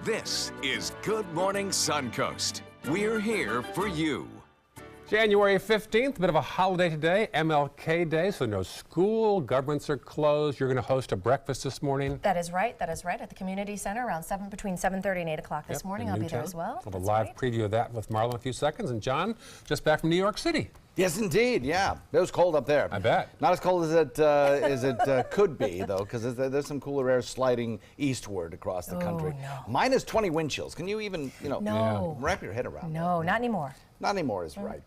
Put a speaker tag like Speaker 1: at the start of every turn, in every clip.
Speaker 1: This is Good Morning Suncoast. We're here for you.
Speaker 2: January 15th, a bit of a holiday today, MLK Day, so no school, governments are closed. You're going to host a breakfast this morning.
Speaker 3: That is right, at the community center around between 7:30 and 8 o'clock this morning. I'll be there as well.
Speaker 2: We'll have a live preview of that with Marla in a few seconds. And John, just back from New York City.
Speaker 4: Yes, indeed, yeah. It was cold up there.
Speaker 2: I bet.
Speaker 4: Not as cold as it could be, though, because there's some cooler air sliding eastward across the country.
Speaker 3: No.
Speaker 4: Minus 20 wind chills. Can you even,
Speaker 3: No.
Speaker 4: wrap your head around that?
Speaker 3: No, not anymore.
Speaker 4: Not anymore is right.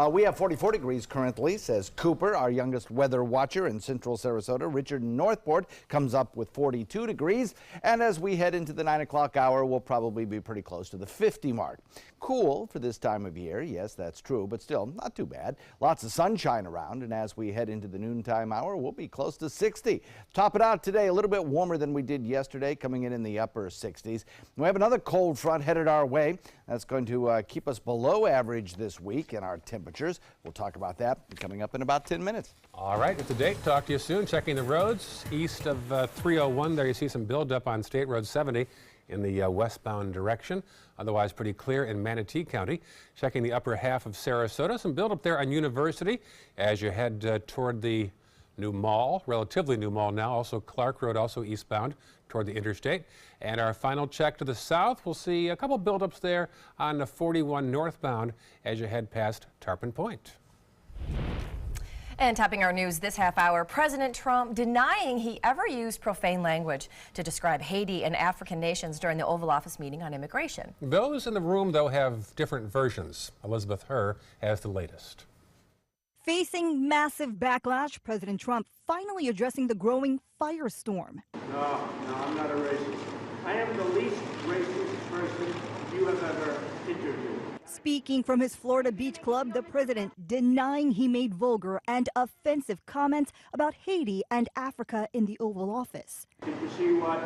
Speaker 4: We have 44 degrees currently, says Cooper, our youngest weather watcher in central Sarasota. Richard in Northport comes up with 42 degrees. And as we head into the 9 o'clock hour, we'll probably be pretty close to the 50 mark. Cool for this time of year. Yes, that's true, but still not too bad. Lots of sunshine around. And as we head into the noontime hour, we'll be close to 60. Top it out today, a little bit warmer than we did yesterday, coming in the upper 60s. We have another cold front headed our way. That's going to keep us below average this week in our temperatures. We'll talk about that coming up in about 10 minutes.
Speaker 2: All right, it's a date. Talk to you soon. Checking the roads east of 301 there, you see some buildup on State Road 70 in the westbound direction. Otherwise pretty clear in Manatee County. Checking the upper half of Sarasota, some buildup there on University as you head toward the new mall, relatively new mall now. Also Clark Road, also eastbound toward the interstate. And our final check to the south, we'll see a couple buildups there on the 41 northbound as you head past Tarpon Point.
Speaker 3: And topping our news this half hour, President Trump denying he ever used profane language to describe Haiti and African nations during the Oval Office meeting on immigration.
Speaker 2: Those in the room, though, have different versions. Elizabeth Herr has the latest.
Speaker 5: Facing massive backlash, President Trump finally addressing the growing firestorm.
Speaker 6: No, I'm not a racist. I am the least racist person you have ever interviewed.
Speaker 5: Speaking from his Florida beach club, the president denying he made vulgar and offensive comments about Haiti and Africa in the Oval Office.
Speaker 6: Did you see what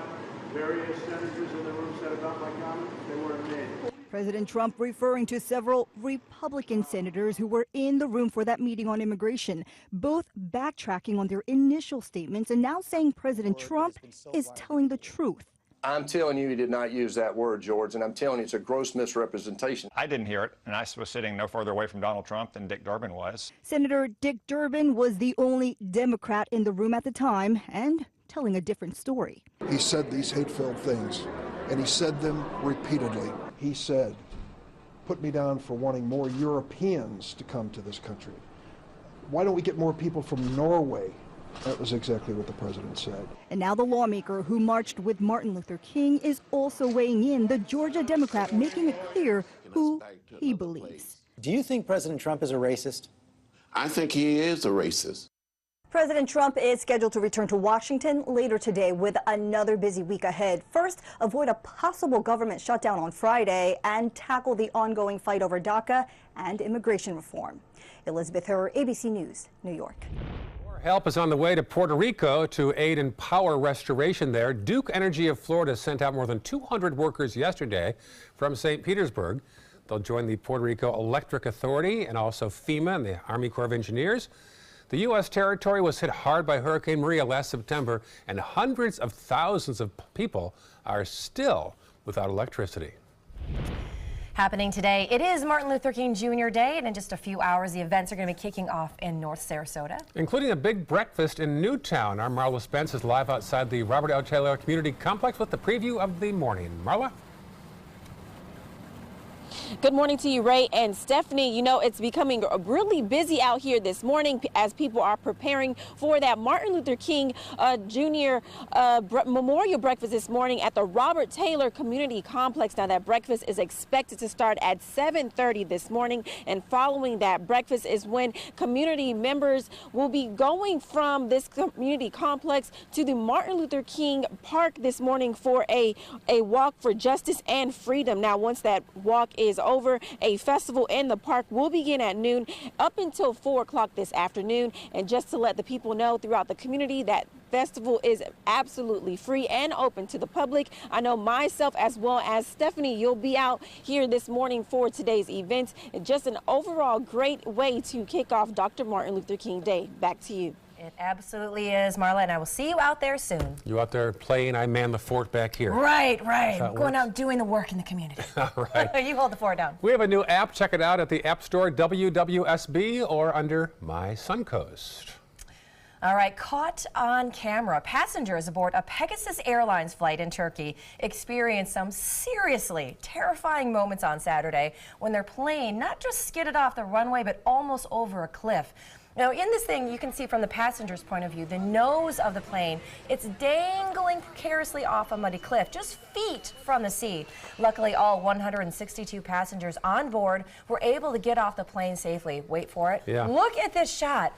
Speaker 6: various senators in the room said about my comments? They weren't made.
Speaker 5: President Trump referring to several Republican senators who were in the room for that meeting on immigration, both backtracking on their initial statements and now saying President Trump is telling the truth.
Speaker 7: I'm telling you, he did not use that word, George, and I'm telling you, it's a gross misrepresentation.
Speaker 8: I didn't hear it, and I was sitting no further away from Donald Trump than Dick Durbin was.
Speaker 5: Senator Dick Durbin was the only Democrat in the room at the time and telling a different story.
Speaker 9: He said these hate-filled things, and he said them repeatedly. He said, put me down for wanting more Europeans to come to this country. Why don't we get more people from Norway? That was exactly what the president said.
Speaker 5: And now the lawmaker who marched with Martin Luther King is also weighing in, the Georgia Democrat making it clear who he believes.
Speaker 10: Do you think President Trump is a racist?
Speaker 11: I think he is a racist.
Speaker 12: President Trump is scheduled to return to Washington later today with another busy week ahead. First, avoid a possible government shutdown on Friday and tackle the ongoing fight over DACA and immigration reform. Elizabeth Herr, ABC News, New York.
Speaker 2: Help is on the way to Puerto Rico to aid in power restoration there. Duke Energy of Florida sent out more than 200 workers yesterday from St. Petersburg. They'll join the Puerto Rico Electric Authority and also FEMA and the Army Corps of Engineers. The U.S. territory was hit hard by Hurricane Maria last September, and hundreds of thousands of people are still without electricity.
Speaker 3: Happening today, it is Martin Luther King Jr. Day, and in just a few hours, the events are going to be kicking off in North Sarasota.
Speaker 2: Including a big breakfast in Newtown. Our Marla Spence is live outside the Robert L. Taylor Community Complex with the preview of the morning. Marla?
Speaker 13: Good morning to you, Ray and Stephanie. You know, it's becoming really busy out here this morning as people are preparing for that Martin Luther King Jr. Memorial breakfast this morning at the Robert Taylor Community Complex. Now, that breakfast is expected to start at 7:30 this morning, and following that breakfast is when community members will be going from this community complex to the Martin Luther King Park this morning for a walk for justice and freedom. Now, once that walk is over, a festival in the park will begin at noon up until 4 o'clock this afternoon. And just to let the people know throughout the community, that festival is absolutely free and open to the public. I know myself as well as Stephanie, you'll be out here this morning for today's event. Just an overall great way to kick off Dr. Martin Luther King Day. Back to you.
Speaker 3: It absolutely is, Marla, and I will see you out there soon.
Speaker 2: You out there playing, I man the fort back here.
Speaker 3: Right.
Speaker 2: Going
Speaker 3: Going out and doing the work in the community.
Speaker 2: All right.
Speaker 3: You hold the fort down.
Speaker 2: We have a new app. Check it out at the App Store, WWSB, or under My Suncoast.
Speaker 3: All right, caught on camera. Passengers aboard a Pegasus Airlines flight in Turkey experienced some seriously terrifying moments on Saturday when their plane not just skidded off the runway, but almost over a cliff. Now, in this thing, you can see from the passenger's point of view, the nose of the plane, it's dangling precariously off a muddy cliff, just feet from the sea. Luckily, all 162 passengers on board were able to get off the plane safely. Wait for it.
Speaker 2: Yeah.
Speaker 3: Look at this shot.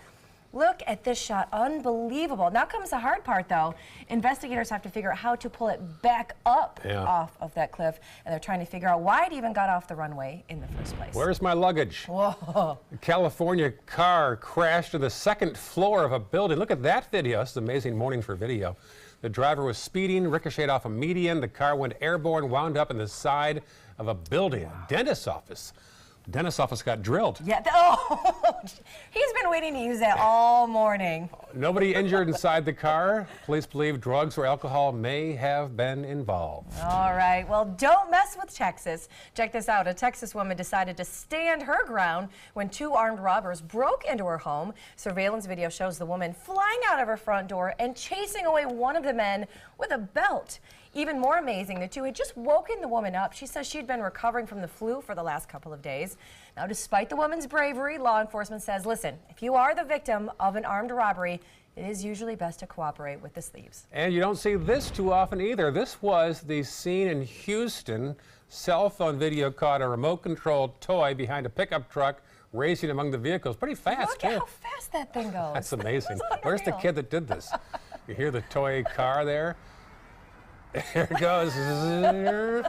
Speaker 3: Look at this shot. Unbelievable. Now comes the hard part, though. Investigators have to figure out how to pull it back up off of that cliff, and they're trying to figure out why it even got off the runway in the first place.
Speaker 2: Where's my luggage?
Speaker 3: Whoa.
Speaker 2: A California car crashed to the second floor of a building. Look at that video. This is an amazing morning for video. The driver was speeding, ricocheted off a median. The car went airborne, wound up in the side of a building, a dentist's office. The dentist's office got drilled.
Speaker 3: Yeah. He's been waiting to use that all morning.
Speaker 2: Nobody injured inside the car. Police believe drugs or alcohol may have been involved.
Speaker 3: All right. Well, don't mess with Texas. Check this out. A Texas woman decided to stand her ground when two armed robbers broke into her home. Surveillance video shows the woman flying out of her front door and chasing away one of the men with a belt. Even more amazing, the two had just woken the woman up. She says she'd been recovering from the flu for the last couple of days. Now, despite the woman's bravery, law enforcement says, listen, if you are the victim of an armed robbery, it is usually best to cooperate with the thieves.
Speaker 2: And you don't see this too often either. This was the scene in Houston. Cell phone video caught a remote-controlled toy behind a pickup truck racing among the vehicles. Pretty fast,
Speaker 3: Look at how fast that thing goes.
Speaker 2: That's amazing.
Speaker 3: That's
Speaker 2: Where's the kid that did this? You hear the toy car there? There it goes.
Speaker 14: That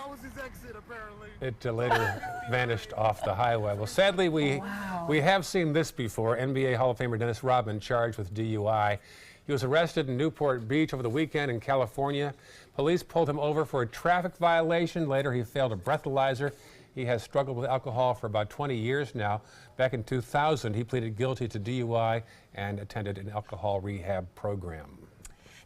Speaker 14: was his exit, apparently.
Speaker 2: It later vanished off the highway. Well, sadly, we have seen this before. NBA Hall of Famer Dennis Rodman charged with DUI. He was arrested in Newport Beach over the weekend in California. Police pulled him over for a traffic violation. Later, he failed a breathalyzer. He has struggled with alcohol for about 20 years now. Back in 2000, he pleaded guilty to DUI and attended an alcohol rehab program.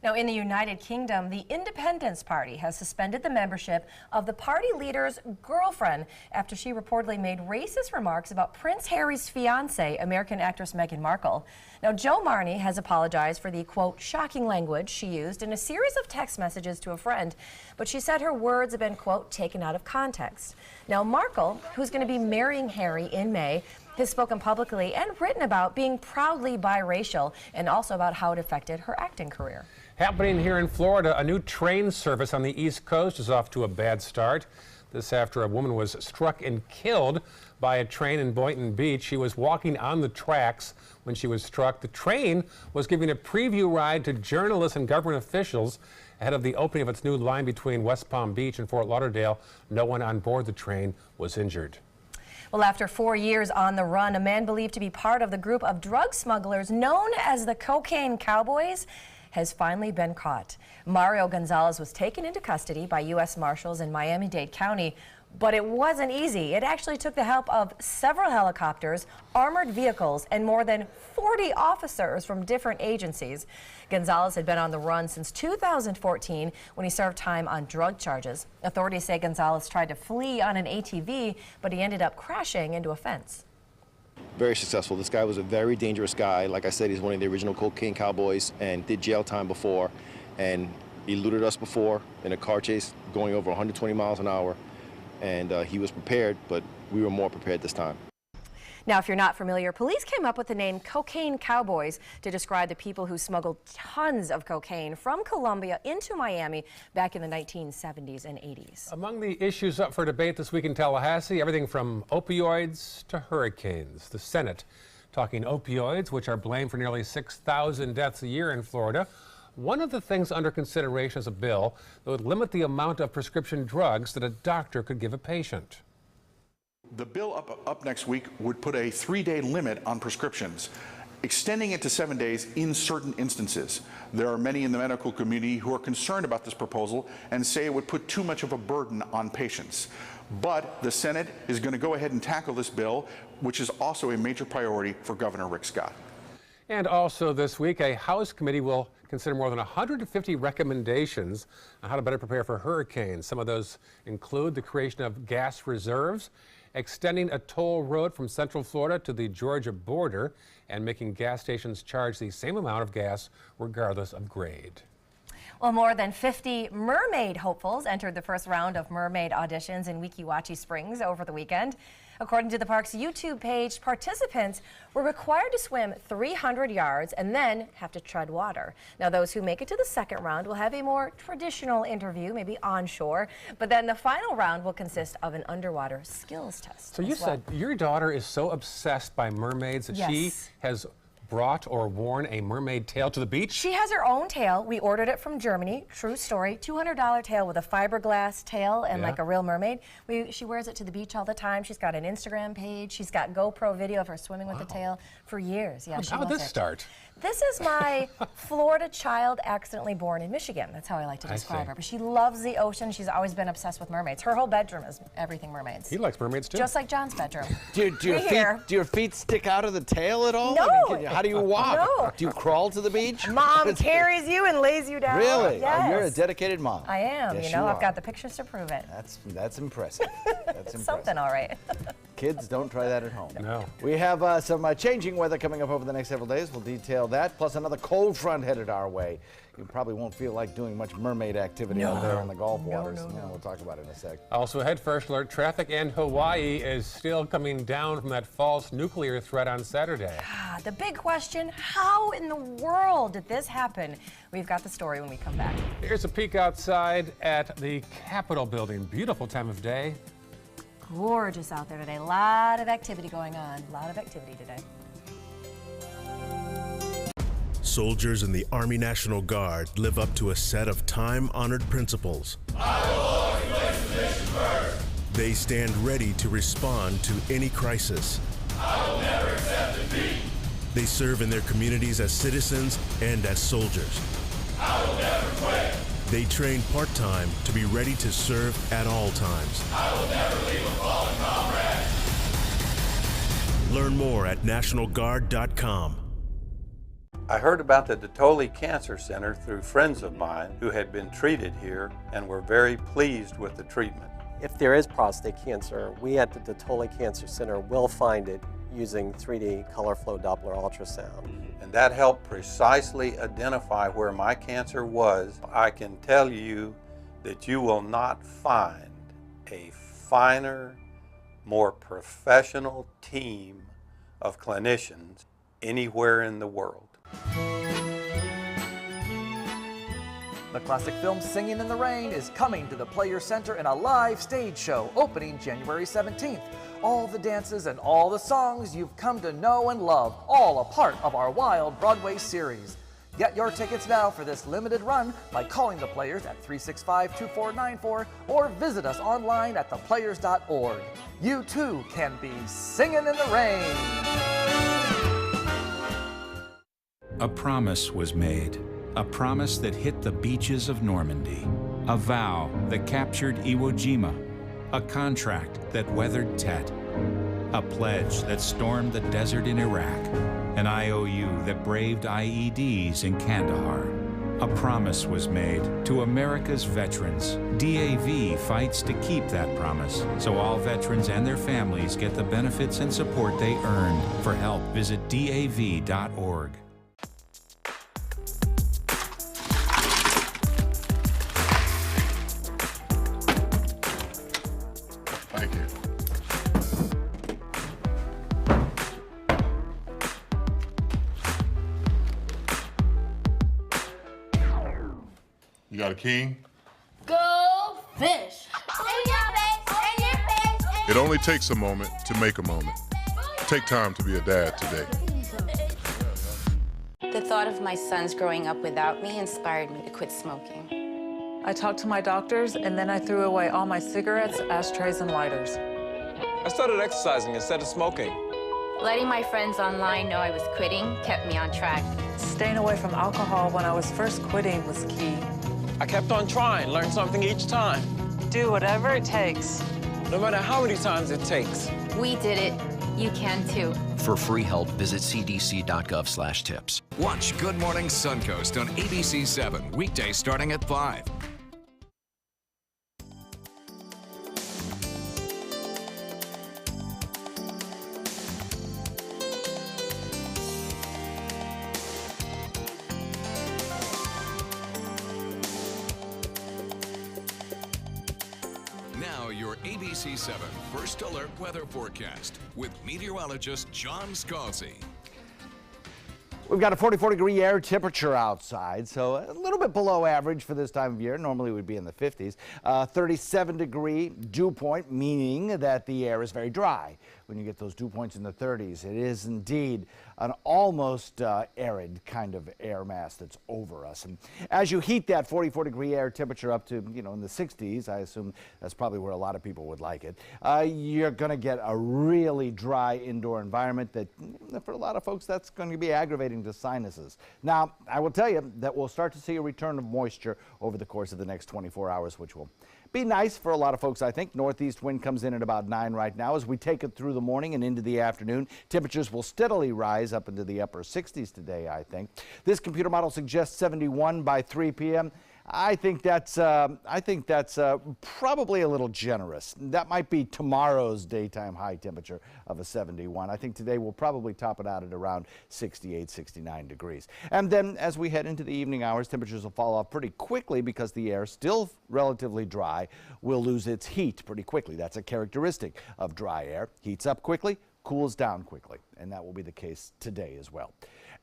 Speaker 3: Now, in the United Kingdom, the Independence Party has suspended the membership of the party leader's girlfriend after she reportedly made racist remarks about Prince Harry's fiancée, American actress Meghan Markle. Now, Jo Marnie has apologized for the, quote, shocking language she used in a series of text messages to a friend, but she said her words have been, quote, taken out of context. Now, Markle, who's going to be marrying Harry in May, has spoken publicly and written about being proudly biracial and also about how it affected her acting career.
Speaker 2: Happening here in Florida, a new train service on the East Coast is off to a bad start. This after a woman was struck and killed by a train in Boynton Beach. She was walking on the tracks when she was struck. The train was giving a preview ride to journalists and government officials ahead of the opening of its new line between West Palm Beach and Fort Lauderdale. No one on board the train was injured.
Speaker 3: Well, after 4 years on the run, a man believed to be part of the group of drug smugglers known as the Cocaine Cowboys has finally been caught. Mario Gonzalez was taken into custody by U.S. Marshals in Miami-Dade County, but it wasn't easy. It actually took the help of several helicopters, armored vehicles, and more than 40 officers from different agencies. Gonzalez had been on the run since 2014 when he served time on drug charges. Authorities say Gonzalez tried to flee on an ATV, but he ended up crashing into a fence.
Speaker 15: Very successful. This guy was a very dangerous guy. Like I said, he's one of the original Cocaine Cowboys and did jail time before, and eluded us before in a car chase going over 120 miles an hour. And he was prepared, but we were more prepared this time.
Speaker 3: Now, if you're not familiar, police came up with the name Cocaine Cowboys to describe the people who smuggled tons of cocaine from Colombia into Miami back in the 1970s and 80s.
Speaker 2: Among the issues up for debate this week in Tallahassee, everything from opioids to hurricanes. The Senate talking opioids, which are blamed for nearly 6,000 deaths a year in Florida. One of the things under consideration is a bill that would limit the amount of prescription drugs that a doctor could give a patient.
Speaker 16: The bill up next week would put a 3-day limit on prescriptions, extending it to 7 days in certain instances. There are many in the medical community who are concerned about this proposal and say it would put too much of a burden on patients. But the Senate is going to go ahead and tackle this bill, which is also a major priority for Governor Rick Scott.
Speaker 2: And also this week, a House committee will consider more than 150 recommendations on how to better prepare for hurricanes. Some of those include the creation of gas reserves, extending a toll road from Central Florida to the Georgia border, and making gas stations charge the same amount of gas regardless of grade.
Speaker 3: Well, more than 50 mermaid hopefuls entered the first round of mermaid auditions in Weeki Wachee Springs over the weekend. According to the park's YouTube page, participants were required to swim 300 yards and then have to tread water. Now, those who make it to the second round will have a more traditional interview, maybe onshore, but then the final round will consist of an underwater skills test.
Speaker 2: So you said your daughter is so obsessed by mermaids that she has brought or worn a mermaid tail to the beach?
Speaker 3: She has her own tail. We ordered it from Germany. True story. $200 tail with a fiberglass tail and like a real mermaid. She wears it to the beach all the time. She's got an Instagram page. She's got GoPro video of her swimming with the tail for years. Yeah,
Speaker 2: how did this start?
Speaker 3: This is my Florida child accidentally born in Michigan. That's how I like to describe her. But she loves the ocean. She's always been obsessed with mermaids. Her whole bedroom is everything mermaids.
Speaker 2: He likes mermaids too.
Speaker 3: Just like John's bedroom.
Speaker 4: Do your feet stick out of the tail at all?
Speaker 3: No.
Speaker 4: I mean, how do you walk?
Speaker 3: No.
Speaker 4: Do you crawl to the beach?
Speaker 3: Mom carries you and lays you down.
Speaker 4: Really?
Speaker 3: Yes.
Speaker 4: Oh, you're a dedicated mom.
Speaker 3: I am.
Speaker 4: Yes,
Speaker 3: you know,
Speaker 4: you
Speaker 3: I've
Speaker 4: are.
Speaker 3: got the pictures to prove it.
Speaker 4: That's impressive. That's impressive.
Speaker 3: Something, all right.
Speaker 4: Kids, don't try that at home.
Speaker 2: No.
Speaker 4: We have some changing weather coming up over the next several days. We'll detail that, plus another cold front headed our way. You probably won't feel like doing much mermaid activity out there on the Gulf waters. No. We'll talk about it in a sec.
Speaker 2: Also, head first alert, traffic in Hawaii is still coming down from that false nuclear threat on Saturday.
Speaker 3: The big question, how in the world did this happen? We've got the story when we come back.
Speaker 2: Here's a peek outside at the Capitol building. Beautiful time of day.
Speaker 3: Gorgeous out there today. A lot of activity going on. A lot of activity today.
Speaker 17: Soldiers in the Army National Guard live up to a set of time-honored principles.
Speaker 14: I will always place the mission first.
Speaker 17: They stand ready to respond to any crisis.
Speaker 14: I will never accept defeat.
Speaker 17: They serve in their communities as citizens and as soldiers.
Speaker 14: I will never quit.
Speaker 17: They train part-time to be ready to serve at all times.
Speaker 14: I will never leave a fallen comrade.
Speaker 17: Learn more at nationalguard.com.
Speaker 18: I heard about the Dotoli Cancer Center through friends of mine who had been treated here and were very pleased with the treatment.
Speaker 19: If there is prostate cancer, we at the Dotoli Cancer Center will find it using 3D color flow Doppler ultrasound.
Speaker 18: And that helped precisely identify where my cancer was. I can tell you that you will not find a finer, more professional team of clinicians anywhere in the world.
Speaker 20: The classic film Singing in the Rain is coming to the Players Center in a live stage show opening January 17th. All the dances and all the songs you've come to know and love, all a part of our Wild Broadway series. Get your tickets now for this limited run by calling the Players at 365-2494 or visit us online at theplayers.org. You too can be singing in the rain.
Speaker 21: A promise was made, a promise that hit the beaches of Normandy, a vow that captured Iwo Jima, a contract that weathered Tet, a pledge that stormed the desert in Iraq, an IOU that braved IEDs in Kandahar. A promise was made to America's veterans. DAV fights to keep that promise, so all veterans and their families get the benefits and support they earned. For help, visit DAV.org.
Speaker 14: Thank you. You got a king?
Speaker 22: Go fish. In your face, in your face.
Speaker 14: It only takes a moment to make a moment. Take time to be a dad today.
Speaker 23: The thought of my sons growing up without me inspired me to quit smoking.
Speaker 24: I talked to my doctors, and then I threw away all my cigarettes, ashtrays, and lighters.
Speaker 25: I started exercising instead of smoking.
Speaker 23: Letting my friends online know I was quitting kept me on track.
Speaker 24: Staying away from alcohol when I was first quitting was key.
Speaker 25: I kept on trying, learned something each time.
Speaker 24: Do whatever it takes.
Speaker 25: No matter how many times it takes.
Speaker 23: We did it. You can too.
Speaker 1: For free help, visit cdc.gov/tips.
Speaker 6: Watch Good Morning Suncoast on ABC 7, weekdays starting at 5. Now your ABC 7 First Alert Weather Forecast with meteorologist John Scalzi.
Speaker 4: We've got a 44-degree air temperature outside, so a little bit below average for this time of year. Normally it would be in the 50s. 37-degree dew point, meaning that the air is very dry. When you get those dew points in the 30s, it is indeed an almost arid kind of air mass that's over us. And as you heat that 44-degree air temperature up to, in the 60s, I assume that's probably where a lot of people would like it, you're going to get a really dry indoor environment that, for a lot of folks, that's going to be aggravating to sinuses. Now, I will tell you that we'll start to see a return of moisture over the course of the next 24 hours, which will be nice for a lot of folks, I think. Northeast wind comes in at about 9 right now. As we take it through the morning and into the afternoon, temperatures will steadily rise up into the upper 60s today, I think. This computer model suggests 71 by 3 p.m. I think that's probably a little generous. That might be tomorrow's daytime high temperature of a 71. I think today we'll probably top it out at around 68, 69 degrees. And then as we head into the evening hours, temperatures will fall off pretty quickly because the air, still relatively dry, will lose its heat pretty quickly. That's a characteristic of dry air. Heats up quickly, cools down quickly, and that will be the case today as well.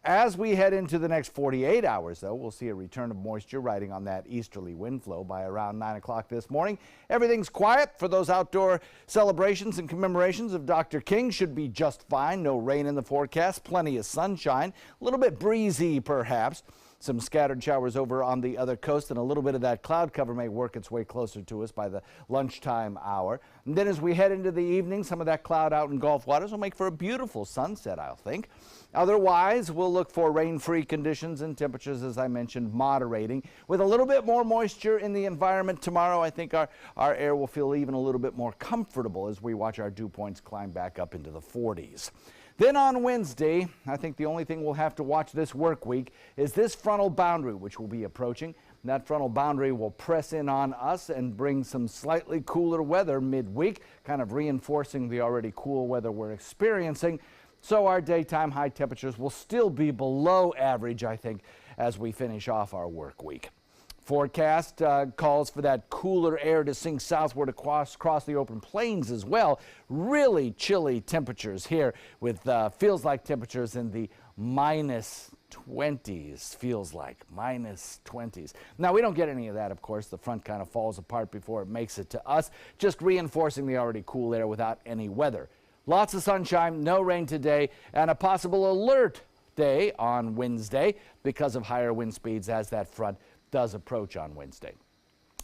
Speaker 4: As we head into the next 48 hours, though, we'll see a return of moisture riding on that easterly wind flow by around 9 o'clock this morning. Everything's quiet for those outdoor celebrations and commemorations of Dr. King. Should be just fine. No rain in the forecast. Plenty of sunshine. A little bit breezy, perhaps. Some scattered showers over on the other coast, and a little bit of that cloud cover may work its way closer to us by the lunchtime hour. And then as we head into the evening, some of that cloud out in Gulf waters will make for a beautiful sunset, I'll think. Otherwise, we'll look for rain-free conditions and temperatures, as I mentioned, moderating. With a little bit more moisture in the environment tomorrow, I think our air will feel even a little bit more comfortable as we watch our dew points climb back up into the 40s. Then on Wednesday, I think the only thing we'll have to watch this work week is this frontal boundary, which will be approaching. That frontal boundary will press in on us and bring some slightly cooler weather midweek, kind of reinforcing the already cool weather we're experiencing. So our daytime high temperatures will still be below average, I think, as we finish off our work week. Forecast calls for that cooler air to sink southward across the open plains as well. Really chilly temperatures here with feels like temperatures in the minus 20s, feels like minus 20s. Now, we don't get any of that, of course. The front kind of falls apart before it makes it to us, just reinforcing the already cool air without any weather. Lots of sunshine, no rain today, and a possible alert day on Wednesday because of higher wind speeds as that front does approach on Wednesday.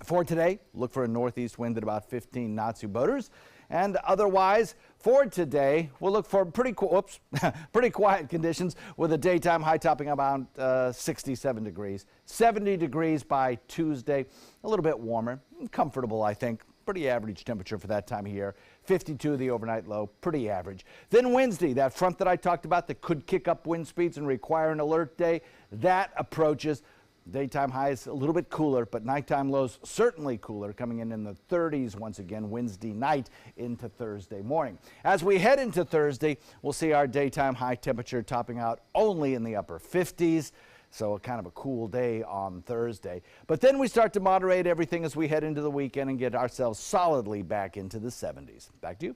Speaker 4: For today, look for a northeast wind at about 15 knots, you boaters. And otherwise, for today, we'll look for pretty quiet conditions with a daytime high topping about 67 degrees. 70 degrees by Tuesday, a little bit warmer, comfortable, I think. Pretty average temperature for that time of year. 52 the overnight low, pretty average. Then Wednesday, that front that I talked about that could kick up wind speeds and require an alert day, that approaches. Daytime highs a little bit cooler, but nighttime lows certainly cooler, coming in the 30s once again Wednesday night into Thursday morning. As we head into Thursday, we'll see our daytime high temperature topping out only in the upper 50s. So kind of a cool day on Thursday. But then we start to moderate everything as we head into the weekend and get ourselves solidly back into the 70s. Back to you.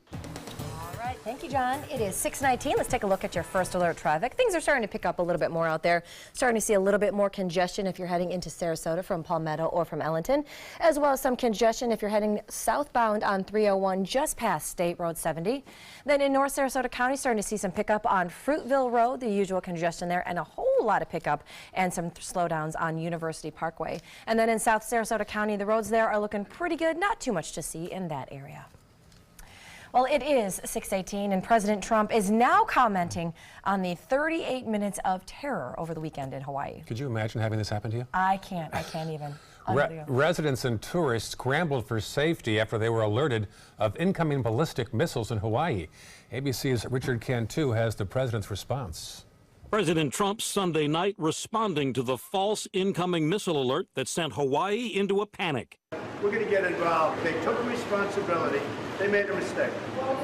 Speaker 3: All right, thank you, John. It is 6:19. Let's take a look at your first alert traffic. Things are starting to pick up a little bit more out there. Starting to see a little bit more congestion if you're heading into Sarasota from Palmetto or from Ellington, as well as some congestion if you're heading southbound on 301 just past State Road 70. Then in North Sarasota County, starting to see some pickup on Fruitville Road, the usual congestion there, and a whole lot of pickup and some slowdowns on University Parkway. And then in South Sarasota County, the roads there are looking pretty good. Not too much to see in that area. Well, it is 6:18, and President Trump is now commenting on the 38 minutes of terror over the weekend in Hawaii.
Speaker 2: Could you imagine having this happen to you?
Speaker 3: I can't even.
Speaker 2: Residents and tourists scrambled for safety after they were alerted of incoming ballistic missiles in Hawaii. ABC's Richard Cantu has the president's response.
Speaker 5: President Trump Sunday night responding to the false incoming missile alert that sent Hawaii into a panic.
Speaker 7: We're going to get involved. They took responsibility. They made a mistake.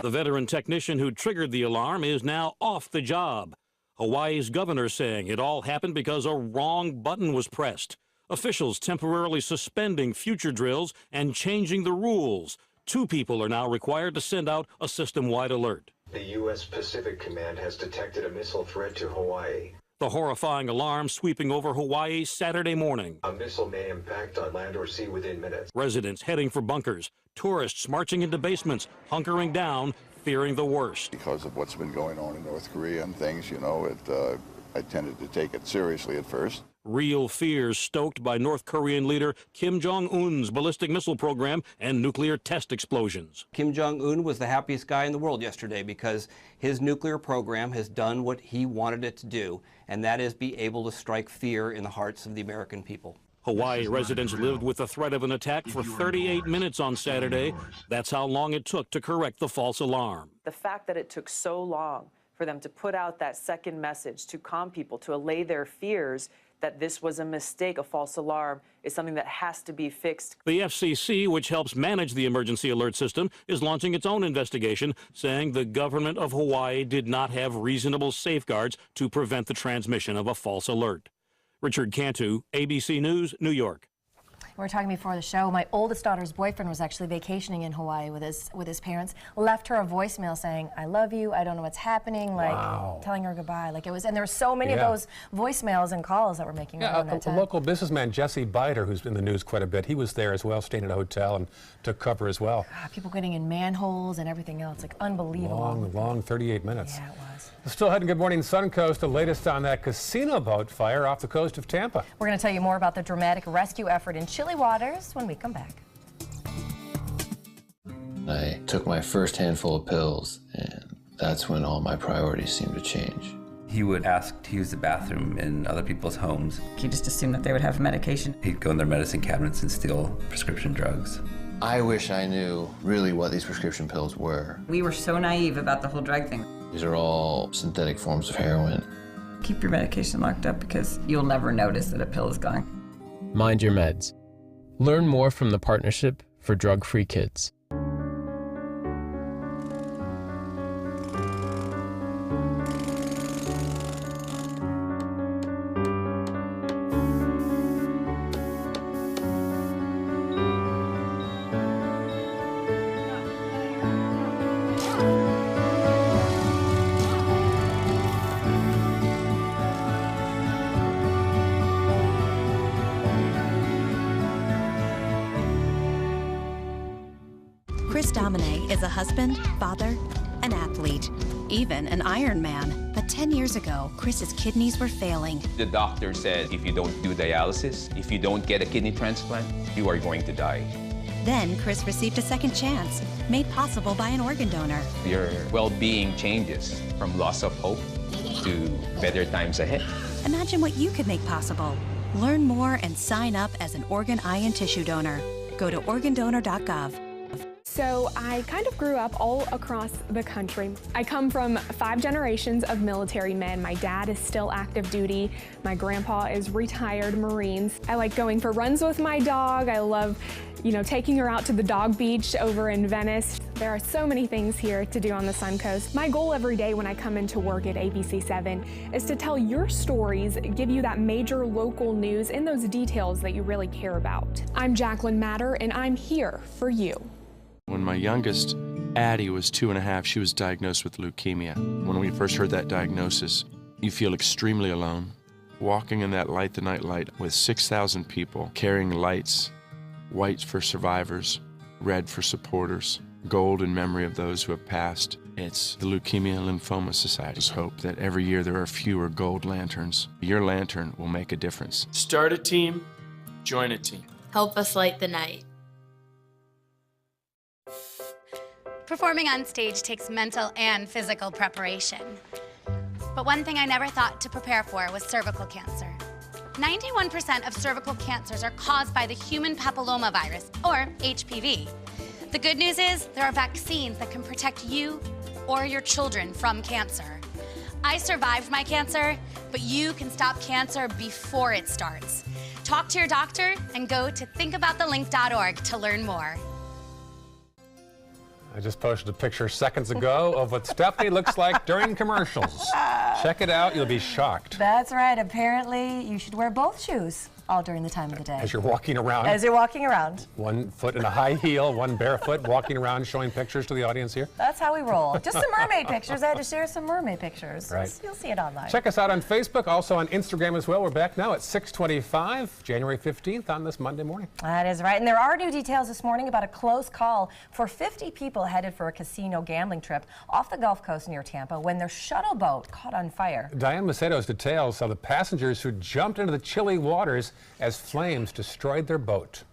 Speaker 5: The veteran technician who triggered the alarm is now off the job. Hawaii's governor saying it all happened because a wrong button was pressed. Officials temporarily suspending future drills and changing the rules. 2 people are now required to send out a system-wide alert.
Speaker 8: The U.S. Pacific Command has detected a missile threat to Hawaii.
Speaker 5: The horrifying alarm sweeping over Hawaii Saturday morning.
Speaker 8: A missile may impact on land or sea within minutes.
Speaker 5: Residents heading for bunkers. Tourists marching into basements, hunkering down, fearing the worst.
Speaker 9: Because of what's been going on in North Korea and things, you know, I tended to take it seriously at first.
Speaker 5: Real fears stoked by North Korean leader Kim Jong-un's ballistic missile program and nuclear test explosions.
Speaker 10: Kim Jong-un was the happiest guy in the world yesterday because his nuclear program has done what he wanted it to do, and that is be able to strike fear in the hearts of the American people.
Speaker 5: Hawaii residents lived with the threat of an attack for 38 minutes on Saturday. That's how long it took to correct the false alarm.
Speaker 26: The fact that it took so long for them to put out that second message to calm people, to allay their fears that this was a mistake, a false alarm, is something that has to be fixed.
Speaker 5: The FCC, which helps manage the emergency alert system, is launching its own investigation, saying the government of Hawaii did not have reasonable safeguards to prevent the transmission of a false alert. Richard Cantu, ABC News, New York.
Speaker 3: We were talking before the show. My oldest daughter's boyfriend was actually vacationing in Hawaii with his parents. Left her a voicemail saying, "I love you. I don't know what's happening." Like telling her goodbye. Like it was, and there were so many of those voicemails and calls that were making around that time.
Speaker 2: A local businessman, Jesse Biter, who's in the news quite a bit, he was there as well, staying at a hotel and took cover as well.
Speaker 3: God, people getting in manholes and everything else, like unbelievable.
Speaker 2: Long 38 minutes.
Speaker 3: Yeah, it was.
Speaker 2: Still heading Good Morning Suncoast, the latest on that casino boat fire off the coast of Tampa.
Speaker 3: We're going to tell you more about the dramatic rescue effort in chilly waters when we come back.
Speaker 27: I took my first handful of pills, and that's when all my priorities seemed to change.
Speaker 28: He would ask to use the bathroom in other people's homes.
Speaker 29: He just assumed that they would have medication.
Speaker 28: He'd go in their medicine cabinets and steal prescription drugs.
Speaker 27: I wish I knew really what these prescription pills were.
Speaker 29: We were so naive about the whole drug thing.
Speaker 27: These are all synthetic forms of heroin.
Speaker 29: Keep your medication locked up because you'll never notice that a pill is gone.
Speaker 30: Mind your meds. Learn more from the Partnership for Drug-Free Kids.
Speaker 31: Chris Domine is a husband, father, an athlete, even an Ironman. But 10 years ago, Chris's kidneys were failing.
Speaker 32: The doctor said if you don't do dialysis, if you don't get a kidney transplant, you are going to die.
Speaker 31: Then Chris received a second chance, made possible by an organ donor.
Speaker 32: Your well-being changes from loss of hope to better times ahead.
Speaker 31: Imagine what you could make possible. Learn more and sign up as an organ, eye, and tissue donor. Go to organdonor.gov.
Speaker 33: So I kind of grew up all across the country. I come from 5 generations of military men. My dad is still active duty. My grandpa is retired Marines. I like going for runs with my dog. I love, taking her out to the dog beach over in Venice. There are so many things here to do on the Suncoast. My goal every day when I come into work at ABC7 is to tell your stories, give you that major local news and those details that you really care about. I'm Jacqueline Matter, and I'm here for you.
Speaker 34: When my youngest, Addie, was 2.5, she was diagnosed with leukemia. When we first heard that diagnosis, you feel extremely alone. Walking in that Light the Night light with 6,000 people carrying lights, white for survivors, red for supporters, gold in memory of those who have passed. It's the Leukemia and Lymphoma Society's hope that every year there are fewer gold lanterns. Your lantern will make a difference.
Speaker 35: Start a team, join a team.
Speaker 22: Help us light the night. Performing on stage takes mental and physical preparation. But one thing I never thought to prepare for was cervical cancer.
Speaker 1: 91% of cervical cancers are caused by the human papillomavirus, or HPV. The good news is there are vaccines that can protect you or your children from cancer. I survived my cancer, but you can stop cancer before it starts. Talk to your doctor and go to thinkaboutthelink.org to learn more.
Speaker 2: I just posted a picture seconds ago of what Stephanie looks like during commercials. Check it out, you'll be shocked.
Speaker 3: That's right. Apparently, you should wear both shoes all during the time of the day.
Speaker 2: As you're walking around.
Speaker 3: As you're walking around.
Speaker 2: One foot in a high heel, one barefoot, walking around showing pictures to the audience here.
Speaker 3: That's how we roll. Just some mermaid pictures. I had to share some mermaid pictures.
Speaker 2: Right.
Speaker 3: You'll see it online.
Speaker 2: Check us out on Facebook, also on Instagram as well. We're back now at 6:25, January 15th on this Monday morning.
Speaker 3: That is right. And there are new details this morning about a close call for 50 people headed for a casino gambling trip off the Gulf Coast near Tampa when their shuttle boat caught on fire.
Speaker 2: Diane Macedo's details of the passengers who jumped into the chilly waters as flames destroyed their boat.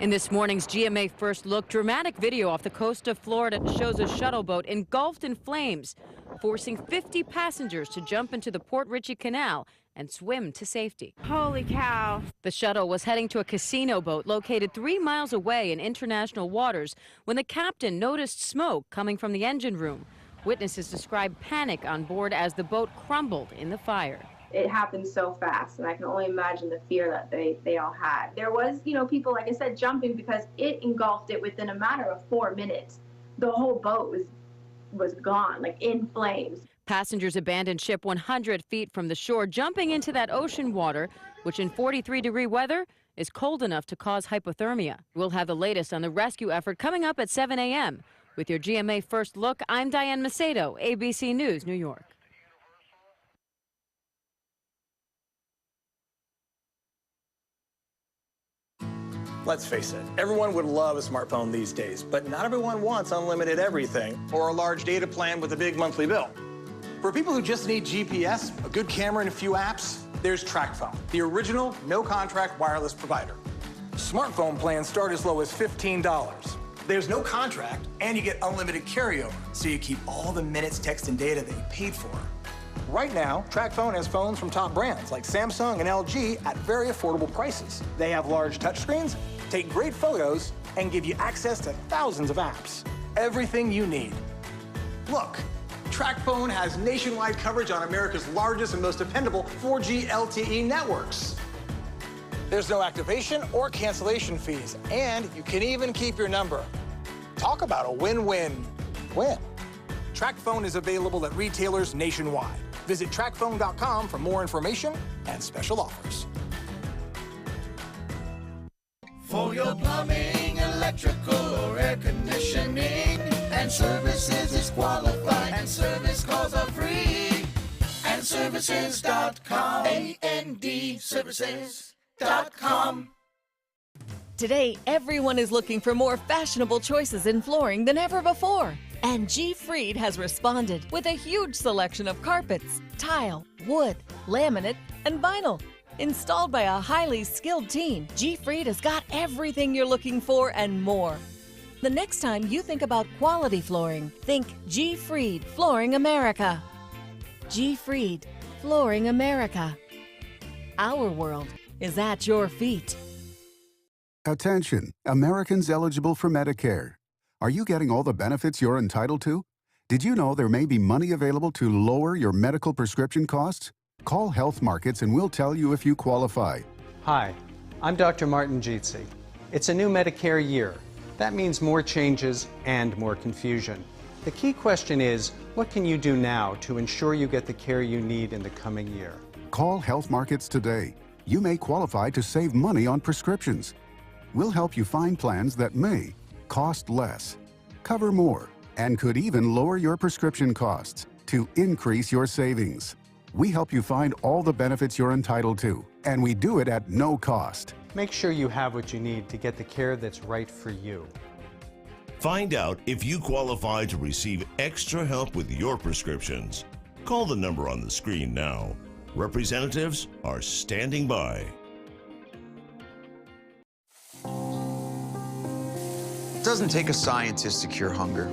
Speaker 11: In this morning's GMA First Look, dramatic video off the coast of Florida shows a shuttle boat engulfed in flames, forcing 50 passengers to jump into the Port Richey Canal and swim to safety.
Speaker 12: Holy cow.
Speaker 11: The shuttle was heading to a casino boat located 3 miles away in international waters when the captain noticed smoke coming from the engine room. Witnesses describe panic on board as the boat crumbled in the fire.
Speaker 12: It happened so fast, and I can only imagine the fear that they all had. There was, people, like I said, jumping because it engulfed it within a matter of 4 minutes. The whole boat was gone, like in flames.
Speaker 11: Passengers abandoned ship 100 feet from the shore, jumping into that ocean water, which in 43-degree weather is cold enough to cause hypothermia. We'll have the latest on the rescue effort coming up at 7 a.m. With your GMA First Look, I'm Diane Macedo, ABC News, New York.
Speaker 13: Let's face it, everyone would love a smartphone these days, but not everyone wants unlimited everything or a large data plan with a big monthly bill. For people who just need GPS, a good camera, and a few apps, there's TracFone, the original no-contract wireless provider. Smartphone plans start as low as $15. There's no contract, and you get unlimited carryover, so you keep all the minutes, text, and data that you paid for. Right now, TracFone has phones from top brands like Samsung and LG at very affordable prices. They have large touchscreens, take great photos, and give you access to thousands of apps. Everything you need. Look, TracFone has nationwide coverage on America's largest and most dependable 4G LTE networks. There's no activation or cancellation fees, and you can even keep your number. Talk about a win-win-win. TracFone is available at retailers nationwide. Visit TracFone.com for more information and special offers.
Speaker 14: For your plumbing, electrical, or air conditioning, and services is qualified, and service calls are free. And services.com, A-N-D, services.com.
Speaker 15: Today, everyone is looking for more fashionable choices in flooring than ever before. And G. Fried has responded with a huge selection of carpets, tile, wood, laminate, and vinyl. Installed by a highly skilled team, G. Fried has got everything you're looking for and more. The next time you think about quality flooring, think G. Fried Flooring America. G. Fried Flooring America. Our world is at your feet.
Speaker 16: Attention, Americans eligible for Medicare. Are you getting all the benefits you're entitled to? Did you know there may be money available to lower your medical prescription costs? Call Health Markets and we'll tell you if you qualify.
Speaker 17: Hi, I'm Dr. Martin Jeetsi. It's a new Medicare year. That means more changes and more confusion. The key question is, what can you do now to ensure you get the care you need in the coming year?
Speaker 16: Call Health Markets today. You may qualify to save money on prescriptions. We'll help you find plans that may cost less, cover more, and could even lower your prescription costs to increase your savings. We help you find all the benefits you're entitled to, and we do it at no cost.
Speaker 17: Make sure you have what you need to get the care that's right for you.
Speaker 18: Find out if you qualify to receive extra help with your prescriptions. Call the number on the screen now. Representatives are standing by.
Speaker 19: It doesn't take a scientist to cure hunger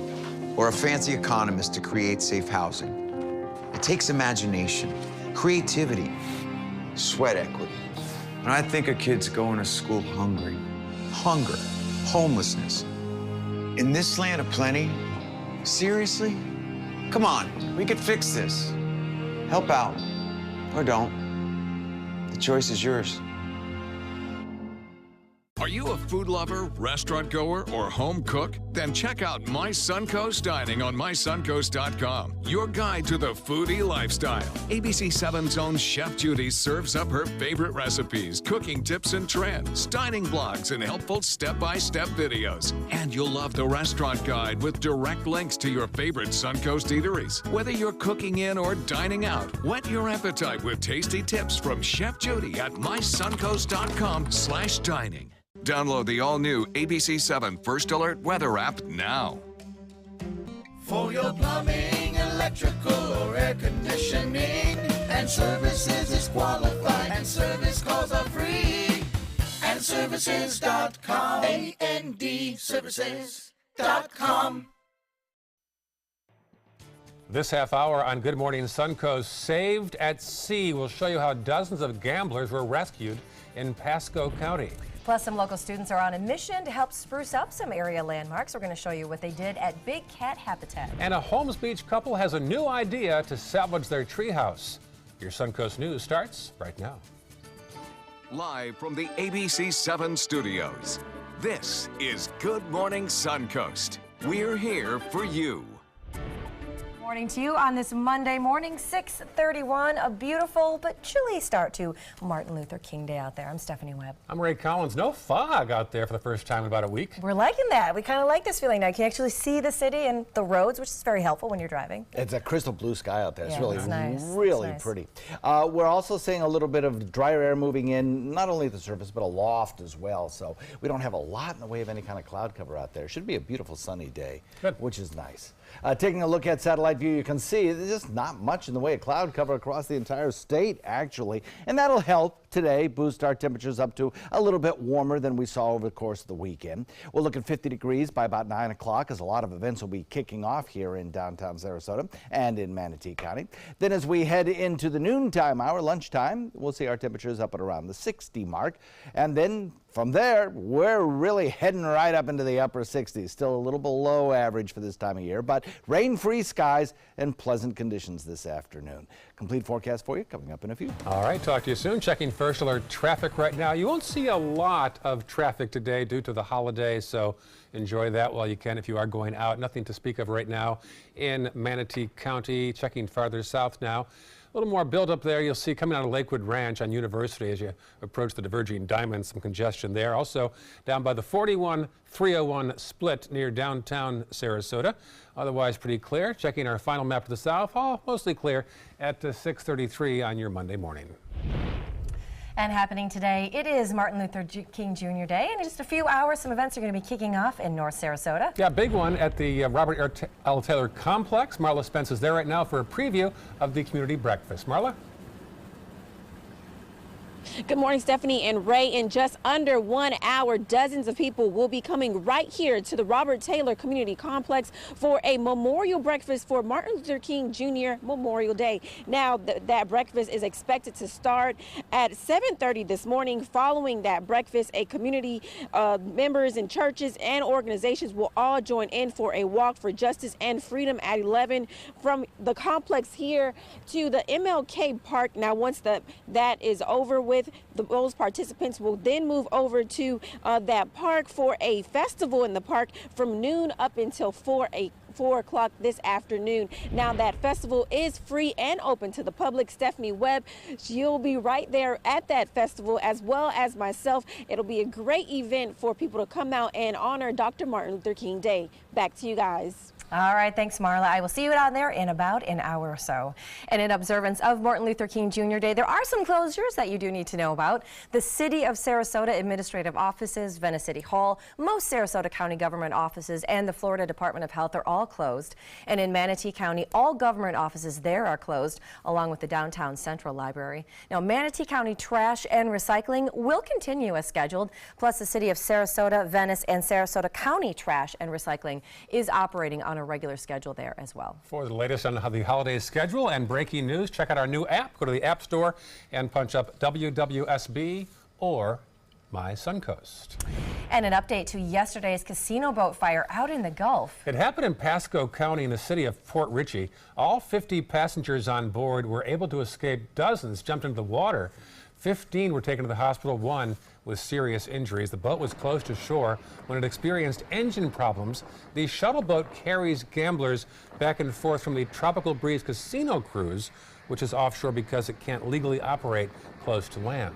Speaker 19: or a fancy economist to create safe housing. It takes imagination, creativity, sweat equity. When I think of kids going to school hungry, hunger, homelessness, in this land of plenty, seriously? Come on, we could fix this. Help out, or don't. The choice is yours.
Speaker 4: Are you a food lover, restaurant goer, or home cook? Then check out My Suncoast Dining on mysuncoast.com, your guide to the foodie lifestyle. ABC 7's own Chef Judy serves up her favorite recipes, cooking tips and trends, dining blogs, and helpful step-by-step videos. And you'll love the restaurant guide with direct links to your favorite Suncoast eateries. Whether you're cooking in or dining out, whet your appetite with tasty tips from Chef Judy at mysuncoast.com/dining. Download the all-new ABC 7 First Alert Weather app now.
Speaker 14: For your plumbing, electrical, or air conditioning, and services is qualified, and service calls are free. And services.com. AND services.com.
Speaker 2: This half hour on Good Morning Suncoast, Saved at Sea. We'll show you how dozens of gamblers were rescued in Pasco County.
Speaker 3: Plus, some local students are on a mission to help spruce up some area landmarks. We're going to show you what they did at Big Cat Habitat.
Speaker 2: And a Holmes Beach couple has a new idea to salvage their treehouse. Your Suncoast News starts right now.
Speaker 4: Live from the ABC 7 studios, this is Good Morning Suncoast. We're here for you.
Speaker 3: Morning to you on this Monday morning, 6:31. A beautiful but chilly start to Martin Luther King Day out there. I'm Stephanie Webb.
Speaker 2: I'm Ray Collins. No fog out there for the first time in about a week.
Speaker 3: We're liking that. We kind of like this feeling now. You can actually see the city and the roads, which is very helpful when you're driving.
Speaker 5: It's a crystal blue sky out there. It's really,
Speaker 3: nice.
Speaker 5: really
Speaker 3: nice.
Speaker 5: pretty. We're also seeing a little bit of drier air moving in, not only at the surface, but aloft as well. So we don't have a lot in the way of any kind of cloud cover out there. Should be a beautiful sunny day, which is nice. Taking a look at satellite view, you can see there's just not much in the way of cloud cover across the entire state, actually. And that'll help today boost our temperatures up to a little bit warmer than we saw over the course of the weekend. We'll look at 50 degrees by about 9 o'clock as a lot of events will be kicking off here in downtown Sarasota and in Manatee County. Then as we head into the noontime hour, lunchtime, we'll see our temperatures up at around the 60 mark. And then from there, we're really heading right up into the upper 60s. Still a little below average for this time of year, but rain-free skies and pleasant conditions this afternoon. Complete forecast for you coming up in a few.
Speaker 2: All right, talk to you soon. Checking First Alert traffic right now. You won't see a lot of traffic today due to the holiday, so enjoy that while you can if you are going out. Nothing to speak of right now in Manatee County. Checking farther south now. A little more buildup there you'll see coming out of Lakewood Ranch on University as you approach the diverging diamond, some congestion there. Also down by the 41-301 split near downtown Sarasota. Otherwise pretty clear. Checking our final map to the south, mostly clear at 6:33 on your Monday morning.
Speaker 3: And happening today, it is Martin Luther King Jr. Day. And in just a few hours, some events are going to be kicking off in North Sarasota.
Speaker 2: Yeah, big one at the Robert L. Taylor Complex. Marla Spence is there right now for a preview of the community breakfast. Marla?
Speaker 6: Good morning, Stephanie and Ray. In just under 1 hour, dozens of people will be coming right here to the Robert Taylor Community Complex for a memorial breakfast for Martin Luther King Jr. Memorial Day. Now, that breakfast is expected to start at 7:30 this morning. Following that breakfast, a community members and churches and organizations will all join in for a walk for justice and freedom at 11 from the complex here to the MLK Park. Now, once that is over with, those participants will then move over to that park for a festival in the park from noon up until 4 o'clock this afternoon. Now, that festival is free and open to the public. Stephanie Webb, she'll be right there at that festival, as well as myself. It'll be a great event for people to come out and honor Dr. Martin Luther King Day. Back to you guys.
Speaker 3: All right, thanks, Marla. I will see you out there in about an hour or so. And in observance of Martin Luther King Jr. Day, there are some closures that you do need to know about. The City of Sarasota administrative offices, Venice City Hall, most Sarasota County government offices, and the Florida Department of Health are all closed. And in Manatee County, all government offices there are closed, along with the Downtown Central Library. Now, Manatee County trash and recycling will continue as scheduled. Plus, the City of Sarasota, Venice, and Sarasota County trash and recycling is operating on on a regular schedule there as well.
Speaker 2: For the latest on the holiday schedule and breaking news, check out our new app. Go to the App Store and punch up WWSB or My Suncoast.
Speaker 3: And an update to yesterday's casino boat fire out in the Gulf.
Speaker 2: It happened in Pasco County in the city of Port Richey. All 50 passengers on board were able to escape. Dozens jumped into the water. 15 were taken to the hospital, one with serious injuries. The boat was close to shore when it experienced engine problems. The shuttle boat carries gamblers back and forth from the Tropical Breeze Casino Cruise, which is offshore because it can't legally operate close to land.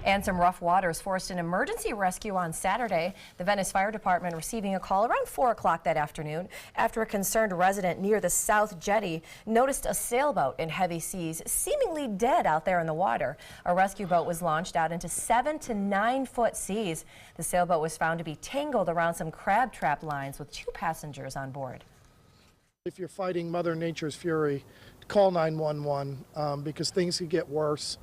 Speaker 3: And some rough waters forced an emergency rescue on Saturday. The Venice Fire Department receiving a call around 4 o'clock that afternoon after a concerned resident near the South Jetty noticed a sailboat in heavy seas seemingly dead out there in the water. A rescue boat was launched out into 7 to 9 foot seas. The sailboat was found to be tangled around some crab trap lines with 2 passengers on board.
Speaker 7: If you're fighting Mother Nature's fury, call 911 because things could get worse.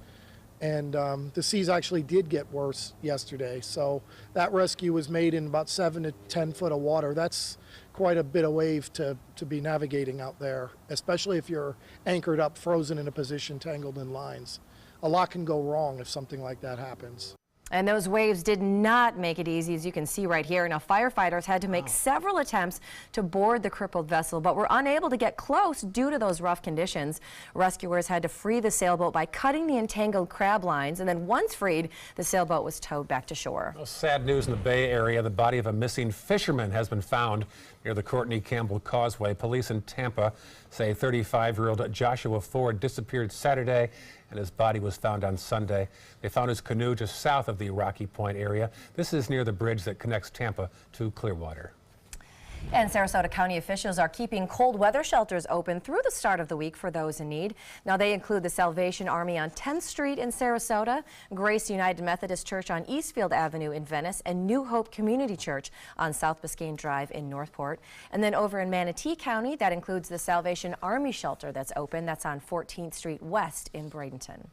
Speaker 7: And the seas actually did get worse yesterday. So that rescue was made in about 7 to 10 foot of water. That's quite a bit of wave to be navigating out there, especially if you're anchored up, frozen in a position, tangled in lines. A lot can go wrong if something like that happens.
Speaker 3: And those waves did not make it easy, as you can see right here. Now, firefighters had to make several attempts to board the crippled vessel, but were unable to get close due to those rough conditions. Rescuers had to free the sailboat by cutting the entangled crab lines, and then once freed, the sailboat was towed back to shore.
Speaker 2: Well, sad news in the Bay Area. The body of a missing fisherman has been found near the Courtney Campbell Causeway. Police in Tampa say 35-year-old Joshua Ford disappeared Saturday, and his body was found on Sunday. They found his canoe just south of the Rocky Point area. This is near the bridge that connects Tampa to Clearwater.
Speaker 3: And Sarasota County officials are keeping cold weather shelters open through the start of the week for those in need. Now, they include the Salvation Army on 10th Street in Sarasota, Grace United Methodist Church on Eastfield Avenue in Venice, and New Hope Community Church on South Biscayne Drive in Northport. And then over in Manatee County, that includes the Salvation Army shelter that's open. That's on 14th Street West in Bradenton.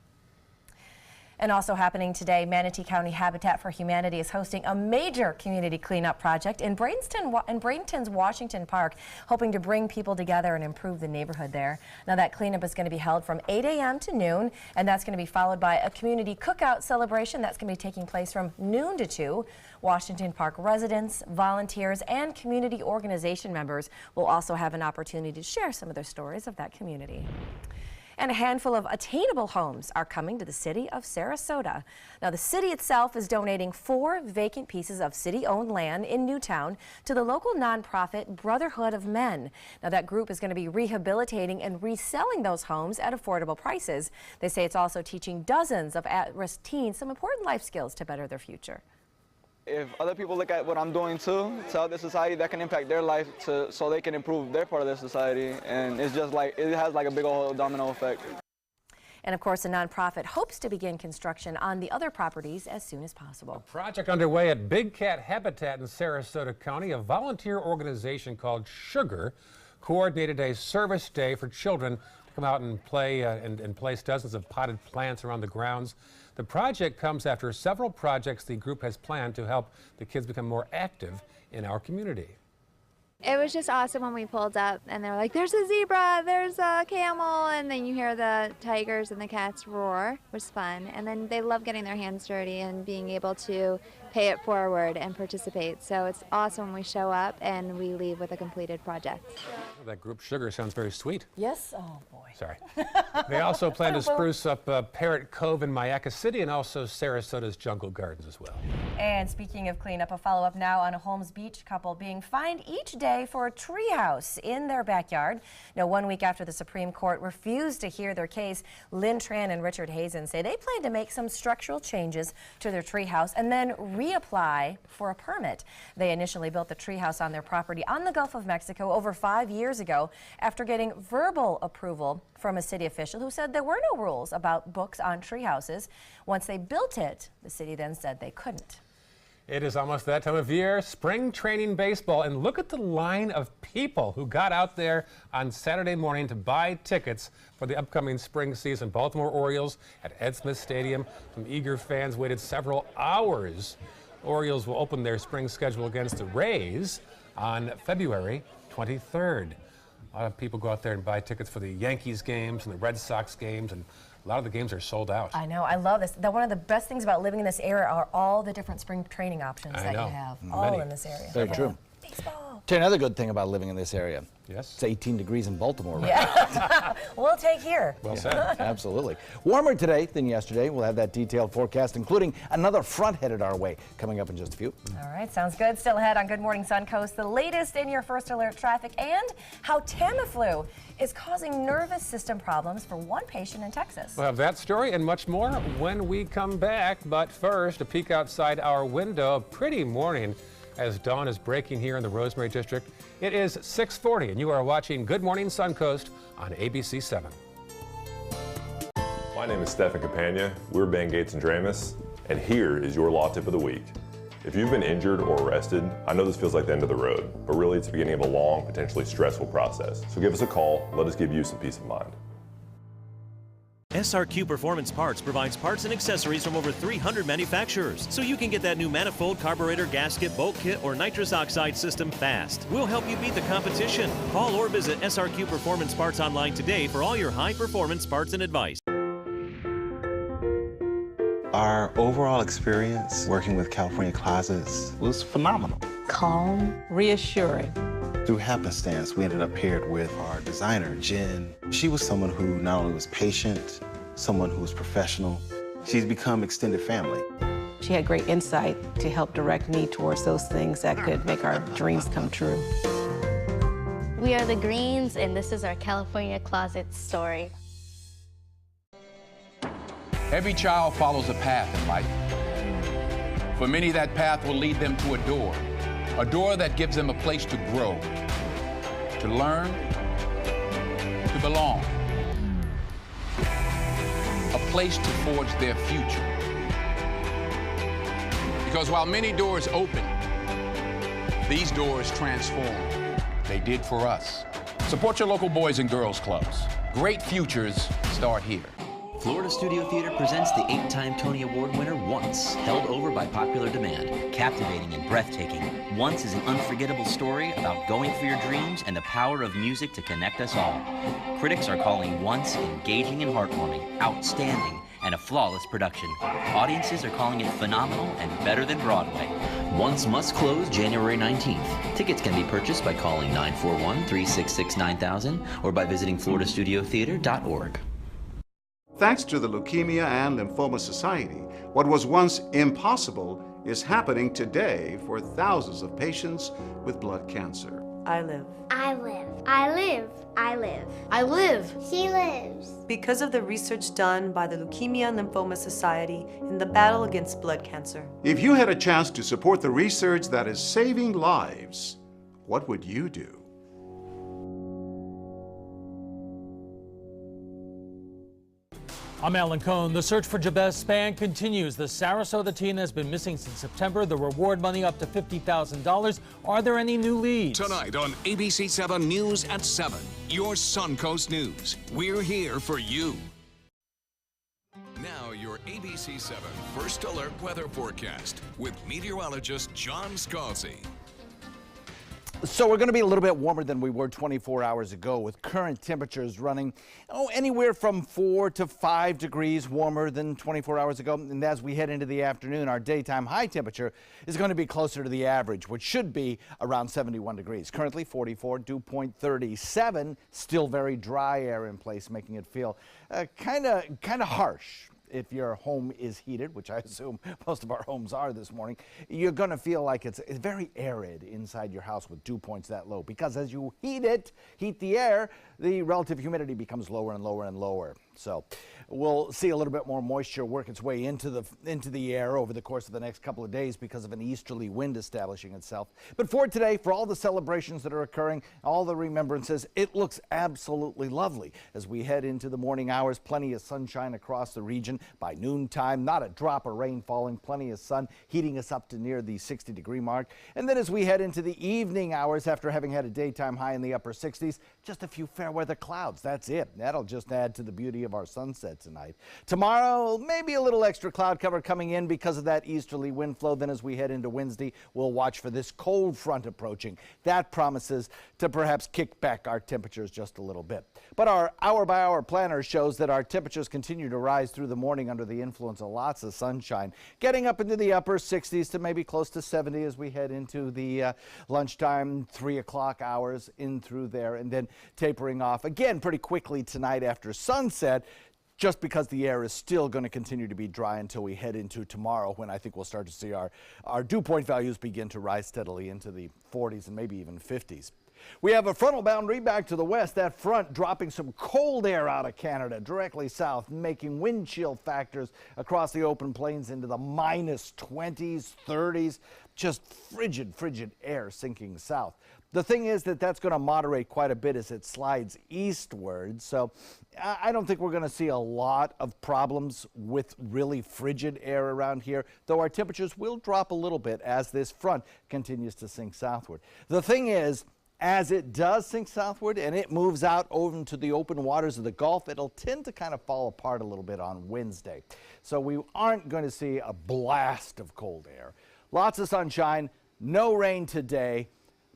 Speaker 3: And also happening today, Manatee County Habitat for Humanity is hosting a major community cleanup project in Bradenton's Washington Park, hoping to bring people together and improve the neighborhood there. Now, that cleanup is going to be held from 8 a.m. to noon, and that's going to be followed by a community cookout celebration that's going to be taking place from noon to 2. Washington Park residents, volunteers, and community organization members will also have an opportunity to share some of their stories of that community. And a handful of attainable homes are coming to the city of Sarasota. Now, the city itself is donating 4 vacant pieces of city-owned land in Newtown to the local nonprofit Brotherhood of Men. Now, that group is going to be rehabilitating and reselling those homes at affordable prices. They say it's also teaching dozens of at-risk teens some important life skills to better their future.
Speaker 8: If other people look at what I'm doing too, to help the society, that can impact their life so they can improve their part of their society. And it's just like, it has like a big old domino effect.
Speaker 3: And of course, the nonprofit hopes to begin construction on the other properties as soon as possible.
Speaker 2: A project underway at Big Cat Habitat in Sarasota County. A volunteer organization called Sugar coordinated a service day for children to come out and play and place dozens of potted plants around the grounds. The project comes after several projects the group has planned to help the kids become more active in our community.
Speaker 9: It was just awesome when we pulled up and they're like, there's a zebra, there's a camel, and then you hear the tigers and the cats roar. It was fun. And then they love getting their hands dirty and being able to pay it forward and participate. So it's awesome when we show up and we leave with a completed project.
Speaker 2: Well, that group Sugar sounds very sweet.
Speaker 3: Yes? Oh, boy.
Speaker 2: Sorry. They also plan to spruce up Parrot Cove in Mayaca City and also Sarasota's Jungle Gardens as well.
Speaker 3: And speaking of cleanup, a follow-up now on a Holmes Beach couple being fined each day for a treehouse in their backyard. Now, 1 week after the Supreme Court refused to hear their case, Lynn Tran and Richard Hazen say they plan to make some structural changes to their treehouse and then reapply for a permit. They initially built the treehouse on their property on the Gulf of Mexico over 5 years ago after getting verbal approval from a city official who said there were no rules about books on treehouses. Once they built it, the city then said they couldn't.
Speaker 2: It is almost that time of year, spring training baseball, and look at the line of people who got out there on Saturday morning to buy tickets for the upcoming spring season. Baltimore Orioles at Ed Smith Stadium. Some eager fans waited several hours Orioles will open their spring schedule against the Rays on February 23rd. A lot of people go out there and buy tickets for the Yankees games and the Red Sox games, and a lot of the games are sold out.
Speaker 3: I know. I love this. One of the best things about living in this area are all the different spring training options that you have. All in this area.
Speaker 5: Very true.
Speaker 3: Baseball.
Speaker 5: Tell you another good thing about living in this area.
Speaker 2: Yes.
Speaker 5: It's 18 degrees in Baltimore right
Speaker 3: Yeah. We'll take here.
Speaker 2: Well said.
Speaker 5: Absolutely. Warmer today than yesterday. We'll have that detailed forecast, including another front headed our way, coming up in just a few.
Speaker 3: All right, sounds good. Still ahead on Good Morning Suncoast, the latest in your first alert traffic and how Tamiflu is causing nervous system problems for one patient in Texas.
Speaker 2: We'll have that story and much more when we come back. But first, a peek outside our window. A pretty morning as dawn is breaking here in the Rosemary District. It is 6:40, and you are watching Good Morning Suncoast on ABC 7.
Speaker 10: My name is Stephen Campagna. We're Ben Gates and Dramus, and here is your law tip of the week. If you've been injured or arrested, I know this feels like the end of the road, but really it's the beginning of a long, potentially stressful process. So give us a call. Let us give you some peace of mind.
Speaker 20: SRQ Performance Parts provides parts and accessories from over 300 manufacturers, so you can get that new manifold, carburetor, gasket, bolt kit, or nitrous oxide system fast. We'll help you beat the competition. Call or visit SRQ Performance Parts online today for all your high-performance parts and advice.
Speaker 21: Our overall experience working with California Closets was phenomenal.
Speaker 23: Calm, reassuring.
Speaker 21: Through happenstance, we ended up paired with our designer, Jen. She was someone who not only was patient, someone who was professional. She's become extended family.
Speaker 23: She had great insight to help direct me towards those things that could make our dreams come true.
Speaker 24: We are the Greens, and this is our California Closet story.
Speaker 25: Every child follows a path in life. For many, that path will lead them to a door that gives them a place to grow, to learn, to belong, a place to forge their future. Because while many doors open, these doors transform. They did for us. Support your local Boys and Girls Clubs. Great futures start here.
Speaker 26: Florida Studio Theater presents the 8-time Tony Award winner Once, held over by popular demand. Captivating and breathtaking, Once is an unforgettable story about going for your dreams and the power of music to connect us all. Critics are calling Once engaging and heartwarming, outstanding, and a flawless production. Audiences are calling it phenomenal and better than Broadway. Once must close January 19th. Tickets can be purchased by calling 941-366-9000 or by visiting floridastudiotheater.org.
Speaker 27: Thanks to the Leukemia and Lymphoma Society, what was once impossible is happening today for thousands of patients with blood cancer.
Speaker 28: I live.
Speaker 22: I live. I live. I live.
Speaker 28: I live.
Speaker 22: She lives.
Speaker 28: Because of the research done by the Leukemia and Lymphoma Society in the battle against blood cancer.
Speaker 27: If you had a chance to support the research that is saving lives, what would you do?
Speaker 29: I'm Alan Cohn. The search for Jabez Span continues. The Sarasota teen has been missing since September. The reward money up to $50,000. Are there any new leads?
Speaker 4: Tonight on ABC 7 News at 7, your Suncoast News. We're here for you. Now your ABC 7 First Alert Weather Forecast with meteorologist John Scalzi.
Speaker 5: So we're going to be a little bit warmer than we were 24 hours ago, with current temperatures running anywhere from 4 to 5 degrees warmer than 24 hours ago. And as we head into the afternoon, our daytime high temperature is going to be closer to the average, which should be around 71 degrees. Currently 44, dew point 37, still very dry air in place, making it feel kind of harsh. If your home is heated, which I assume most of our homes are this morning, you're going to feel like it's very arid inside your house with dew points that low, because as you heat the air, the relative humidity becomes lower and lower and lower. So we'll see a little bit more moisture work its way into the air over the course of the next couple of days because of an easterly wind establishing itself. But for today, for all the celebrations that are occurring, all the remembrances, it looks absolutely lovely as we head into the morning hours. Plenty of sunshine across the region. By noontime, not a drop of rain falling, plenty of sun heating us up to near the 60-degree mark. And then as we head into the evening hours, after having had a daytime high in the upper 60s, just a few fair weather clouds. That's it. That'll just add to the beauty beauty of our sunset tonight. Tomorrow, maybe a little extra cloud cover coming in because of that easterly wind flow. Then as we head into Wednesday, we'll watch for this cold front approaching. That promises to perhaps kick back our temperatures just a little bit. But our hour-by-hour planner shows that our temperatures continue to rise through the morning under the influence of lots of sunshine, getting up into the upper 60s to maybe close to 70 as we head into the lunchtime, 3 o'clock hours in through there, and then tapering off again pretty quickly tonight after sunset, just because the air is still going to continue to be dry until we head into tomorrow, when I think we'll start to see our dew point values begin to rise steadily into the 40s and maybe even 50s. We have a frontal boundary back to the west, that front dropping some cold air out of Canada directly south, making wind chill factors across the open plains into the minus 20s, 30s, just frigid air sinking south. The thing is that that's going to moderate quite a bit as it slides eastward, so I don't think we're going to see a lot of problems with really frigid air around here, though our temperatures will drop a little bit as this front continues to sink southward. The thing is, as it does sink southward and it moves out over into the open waters of the Gulf, it'll tend to kind of fall apart a little bit on Wednesday. So we aren't going to see a blast of cold air. Lots of sunshine, no rain today,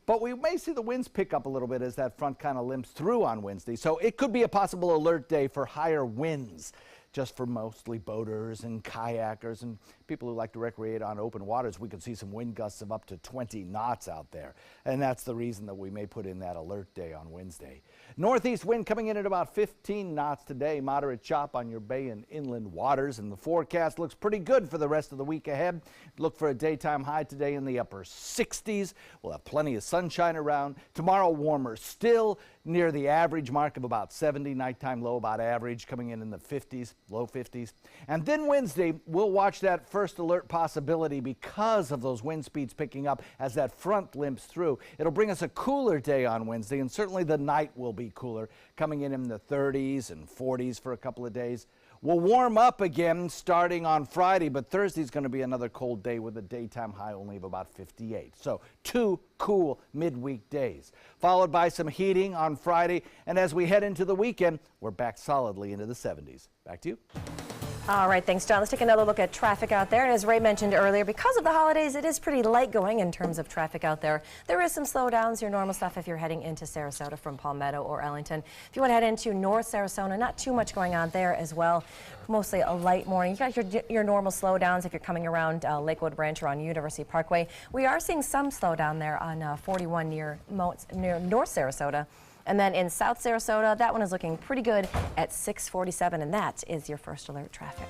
Speaker 5: but we may see the winds pick up a little bit as that front kind of limps through on Wednesday. So it could be a possible alert day for higher winds, just for mostly boaters and kayakers and people who like to recreate on open waters. We could see some wind gusts of up to 20 knots out there. And that's the reason that we may put in that alert day on Wednesday. Northeast wind coming in at about 15 knots today. Moderate chop on your bay and inland waters. And the forecast looks pretty good for the rest of the week ahead. Look for a daytime high today in the upper 60s. We'll have plenty of sunshine around. Tomorrow warmer still, near the average mark of about 70. Nighttime low about average, coming in the 50s, low 50s. And then Wednesday, we'll watch that first alert possibility because of those wind speeds picking up as that front limps through. It'll bring us a cooler day on Wednesday, and certainly the night will be cooler, coming in the 30s and 40s for a couple of days. We'll warm up again starting on Friday, but Thursday's going to be another cold day with a daytime high only of about 58. So 2 cool midweek days, followed by some heating on Friday. And as we head into the weekend, we're back solidly into the 70s. Back to you.
Speaker 3: All right, thanks, John. Let's take another look at traffic out there. And as Ray mentioned earlier, because of the holidays, it is pretty light going in terms of traffic out there. There is some slowdowns, your normal stuff if you're heading into Sarasota from Palmetto or Ellington. If you want to head into North Sarasota, not too much going on there as well. Mostly a light morning. You got your normal slowdowns if you're coming around Lakewood Branch or on University Parkway. We are seeing some slowdown there on 41 near North Sarasota. And then in South Sarasota, that one is looking pretty good at 6:47, and that is your first alert traffic.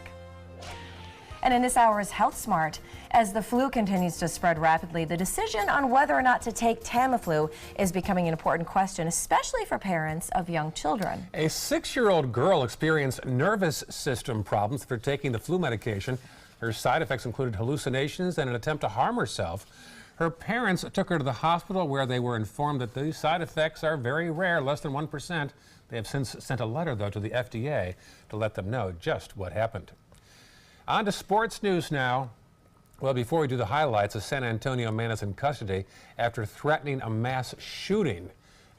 Speaker 3: And in this hour's Health Smart, as the flu continues to spread rapidly, the decision on whether or not to take Tamiflu is becoming an important question, especially for parents of young children.
Speaker 2: A 6-year-old girl experienced nervous system problems after taking the flu medication. Her side effects included hallucinations and an attempt to harm herself. Her parents took her to the hospital where they were informed that these side effects are very rare, less than 1%. They have since sent a letter, though, to the FDA to let them know just what happened. On to sports news now. Well, before we do the highlights, a San Antonio man is in custody after threatening a mass shooting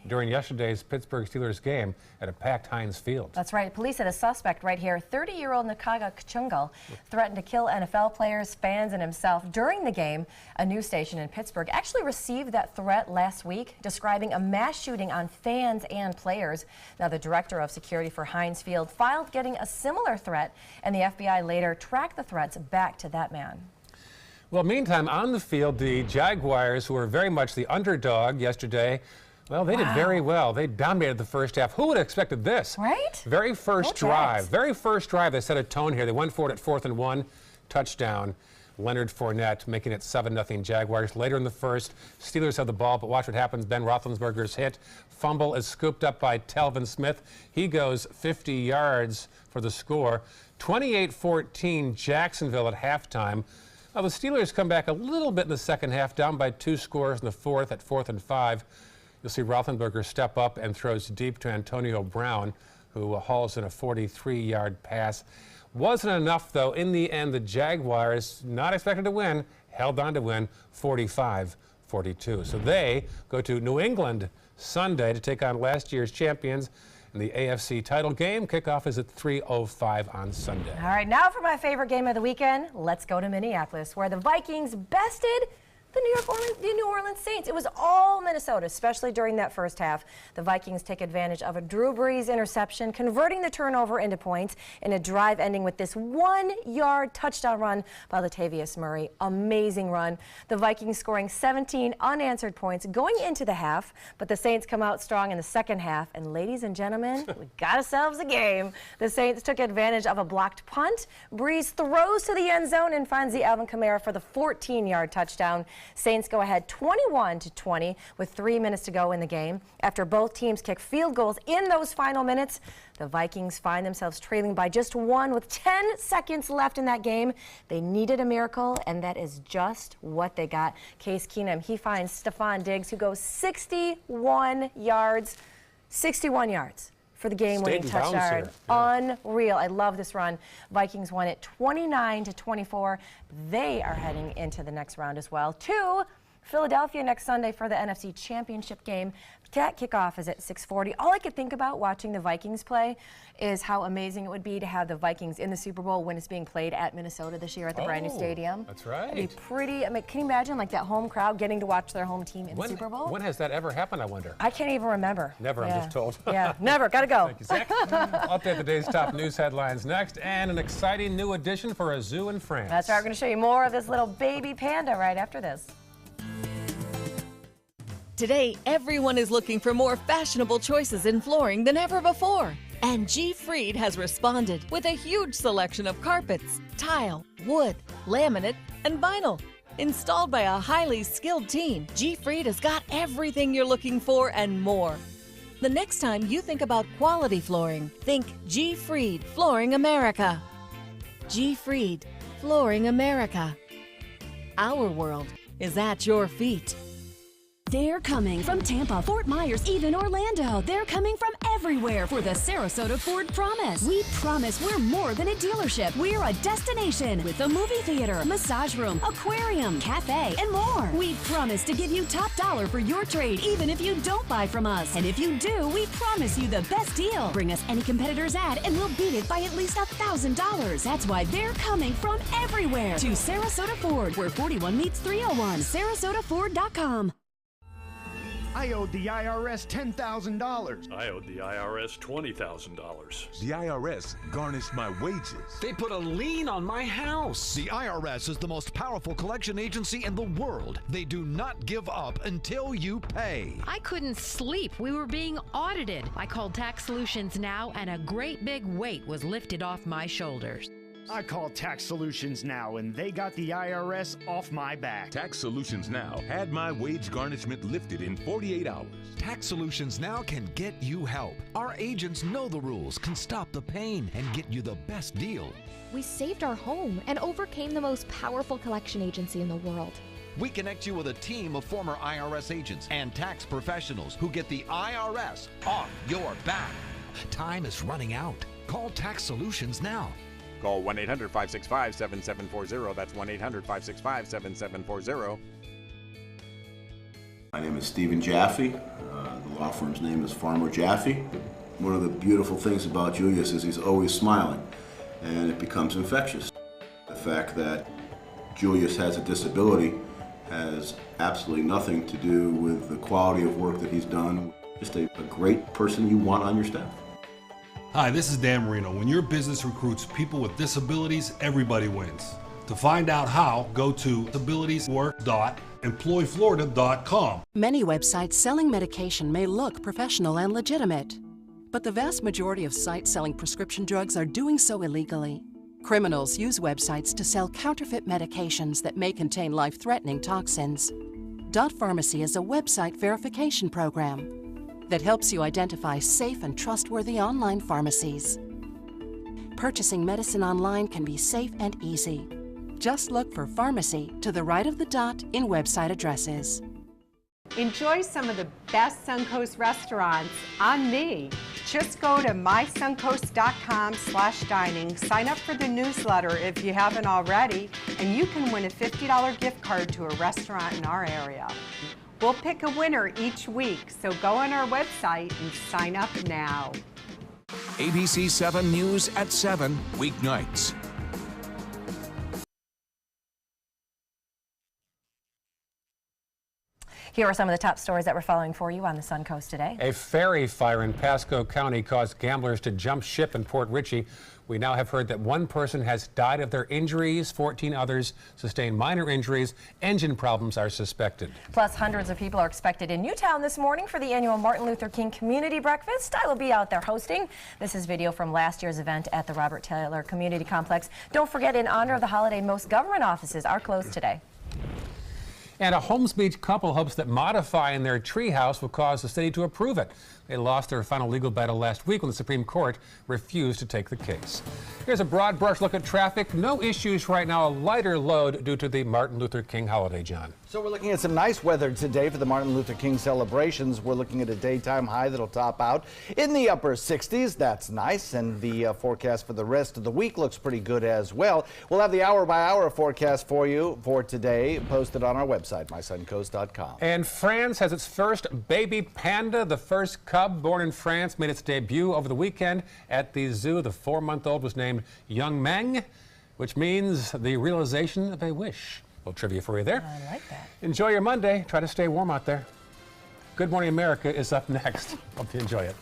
Speaker 2: during yesterday's Pittsburgh Steelers game at a packed Heinz Field.
Speaker 3: That's right. Police said a suspect right here, 30-year-old Nakaga Kachungal, threatened to kill NFL players, fans, and himself during the game. A news station in Pittsburgh actually received that threat last week, describing a mass shooting on fans and players. Now, the director of security for Heinz Field filed getting a similar threat, and the FBI later tracked the threats back to that man.
Speaker 2: Well, meantime, on the field, the Jaguars, who were very much the underdog yesterday, well, they did very well. They dominated the first half. Who would have expected this?
Speaker 3: Right?
Speaker 2: Very first drive, they set a tone here. They went for it at 4th and 1, touchdown. Leonard Fournette making it 7-0 Jaguars. Later in the first, Steelers have the ball, but watch what happens. Ben Roethlisberger's hit. Fumble is scooped up by Telvin Smith. He goes 50 yards for the score. 28-14 Jacksonville at halftime. Well, the Steelers come back a little bit in the second half, down by 2 scores in the fourth at 4th and 5. You'll see Roethlisberger step up and throws deep to Antonio Brown, who hauls in a 43-yard pass. Wasn't enough, though. In the end, the Jaguars, not expected to win, held on to win 45-42. So they go to New England Sunday to take on last year's champions. in the AFC title game. Kickoff is at 3:05 on Sunday.
Speaker 3: All right, now for my favorite game of the weekend. Let's go to Minneapolis, where the Vikings bested the New Orleans Saints. It was all Minnesota, especially during that first half. The Vikings take advantage of a Drew Brees interception, converting the turnover into points in a drive ending with this 1-yard touchdown run by Latavius Murray. Amazing run. The Vikings scoring 17 unanswered points going into the half, but the Saints come out strong in the second half. And ladies and gentlemen, we got ourselves a game. The Saints took advantage of a blocked punt. Brees throws to the end zone and finds the Alvin Kamara for the 14-yard touchdown. Saints go ahead 21-20 with 3 minutes to go in the game. After both teams kick field goals in those final minutes, the Vikings find themselves trailing by just 1 with 10 seconds left in that game. They needed a miracle, and that is just what they got. Case Keenum, he finds Stephon Diggs, who goes 61 yards for the game-winning touchdown. Unreal. I love this run. Vikings won it 29-24. They are heading into the next round as well. To Philadelphia next Sunday for the NFC Championship game. That kickoff is at 6:40. All I could think about watching the Vikings play is how amazing it would be to have the Vikings in the Super Bowl when it's being played at Minnesota this year at the brand new stadium.
Speaker 2: That's right.
Speaker 3: It'd be pretty. I mean, can you imagine like that home crowd getting to watch their home team in the Super Bowl?
Speaker 2: When has that ever happened, I wonder?
Speaker 3: I can't even remember.
Speaker 2: Never, I'm just told.
Speaker 3: Yeah, never. Gotta go.
Speaker 2: Thank you, Zach. I'll update the day's top news headlines next, and an exciting new addition for a zoo in France.
Speaker 3: That's right. We're going to show you more of this little baby panda right after this.
Speaker 1: Today, everyone is looking for more fashionable choices in flooring than ever before. And G. Fried has responded with a huge selection of carpets, tile, wood, laminate, and vinyl. Installed by a highly skilled team, G. Fried has got everything you're looking for and more. The next time you think about quality flooring, think G. Fried Flooring America. G. Fried Flooring America. Our world is at your feet.
Speaker 11: They're coming from Tampa, Fort Myers, even Orlando. They're coming from everywhere for the Sarasota Ford Promise. We promise we're more than a dealership. We're a destination with a movie theater, massage room, aquarium, cafe, and more. We promise to give you top dollar for your trade, even if you don't buy from us. And if you do, we promise you the best deal. Bring us any competitor's ad and we'll beat it by at least $1,000. That's why they're coming from everywhere to Sarasota Ford, where 41 meets 301. SarasotaFord.com.
Speaker 12: I owed the IRS $10,000.
Speaker 13: I owed the IRS $20,000.
Speaker 15: The IRS garnished my wages.
Speaker 16: They put a lien on my house.
Speaker 15: The IRS is the most powerful collection agency in the world. They do not give up until you pay.
Speaker 17: I couldn't sleep. We were being audited. I called Tax Solutions Now, and a great big weight was lifted off my shoulders.
Speaker 12: I called Tax Solutions Now, and they got the IRS off my back.
Speaker 15: Tax Solutions Now had my wage garnishment lifted in 48 hours.
Speaker 18: Tax Solutions Now can get you help. Our agents know the rules, can stop the pain, and get you the best deal.
Speaker 19: We saved our home and overcame the most powerful collection agency in the world.
Speaker 18: We connect you with a team of former IRS agents and tax professionals who get the IRS off your back. Time is running out. Call Tax Solutions Now.
Speaker 30: Call 1-800-565-7740. That's 1-800-565-7740.
Speaker 31: My name is Stephen Jaffe. The law firm's name is Farmer Jaffe. One of the beautiful things about Julius is he's always smiling, and it becomes infectious. The fact that Julius has a disability has absolutely nothing to do with the quality of work that he's done. Just a great person you want on your staff.
Speaker 32: Hi, this is Dan Marino. When your business recruits people with disabilities, everybody wins. To find out how, go to disabilitieswork.employflorida.com.
Speaker 33: Many websites selling medication may look professional and legitimate, but the vast majority of sites selling prescription drugs are doing so illegally. Criminals use websites to sell counterfeit medications that may contain life-threatening toxins. Dot Pharmacy is a website verification program that helps you identify safe and trustworthy online pharmacies. Purchasing medicine online can be safe and easy. Just look for pharmacy to the right of the dot in website addresses.
Speaker 34: Enjoy some of the best Suncoast restaurants on me. Just go to mysuncoast.com/dining, sign up for the newsletter if you haven't already, and you can win a $50 gift card to a restaurant in our area. We'll pick a winner each week, so go on our website and sign up now.
Speaker 4: ABC 7 News at 7 weeknights.
Speaker 3: Here are some of the top stories that we're following for you on the Suncoast today.
Speaker 2: A ferry fire in Pasco County caused gamblers to jump ship in Port Richey. We now have heard that one person has died of their injuries. 14 others sustained minor injuries. Engine problems are suspected.
Speaker 3: Plus, hundreds of people are expected in Newtown this morning for the annual Martin Luther King Community Breakfast. I will be out there hosting. This is video from last year's event at the Robert Taylor Community Complex. Don't forget, in honor of the holiday, most government offices are closed today.
Speaker 2: And a Holmes Beach couple hopes that modifying their treehouse will cause the city to approve it. They lost their final legal battle last week when the Supreme Court refused to take the case. Here's a broad brush look at traffic. No issues right now. A lighter load due to the Martin Luther King holiday, John.
Speaker 5: So we're looking at some nice weather today for the Martin Luther King celebrations. We're looking at a daytime high that'll top out in the upper 60s. That's nice. And the forecast for the rest of the week looks pretty good as well. We'll have the hour-by-hour forecast for you for today posted on our website, mysuncoast.com.
Speaker 2: And France has its first baby panda. The first cub born in France made its debut over the weekend at the zoo. The 4-month-old was named Young Meng, which means the realization of a wish. A little trivia for you there.
Speaker 3: I like that.
Speaker 2: Enjoy your Monday. Try to stay warm out there. Good Morning America is up next. Hope you enjoy it.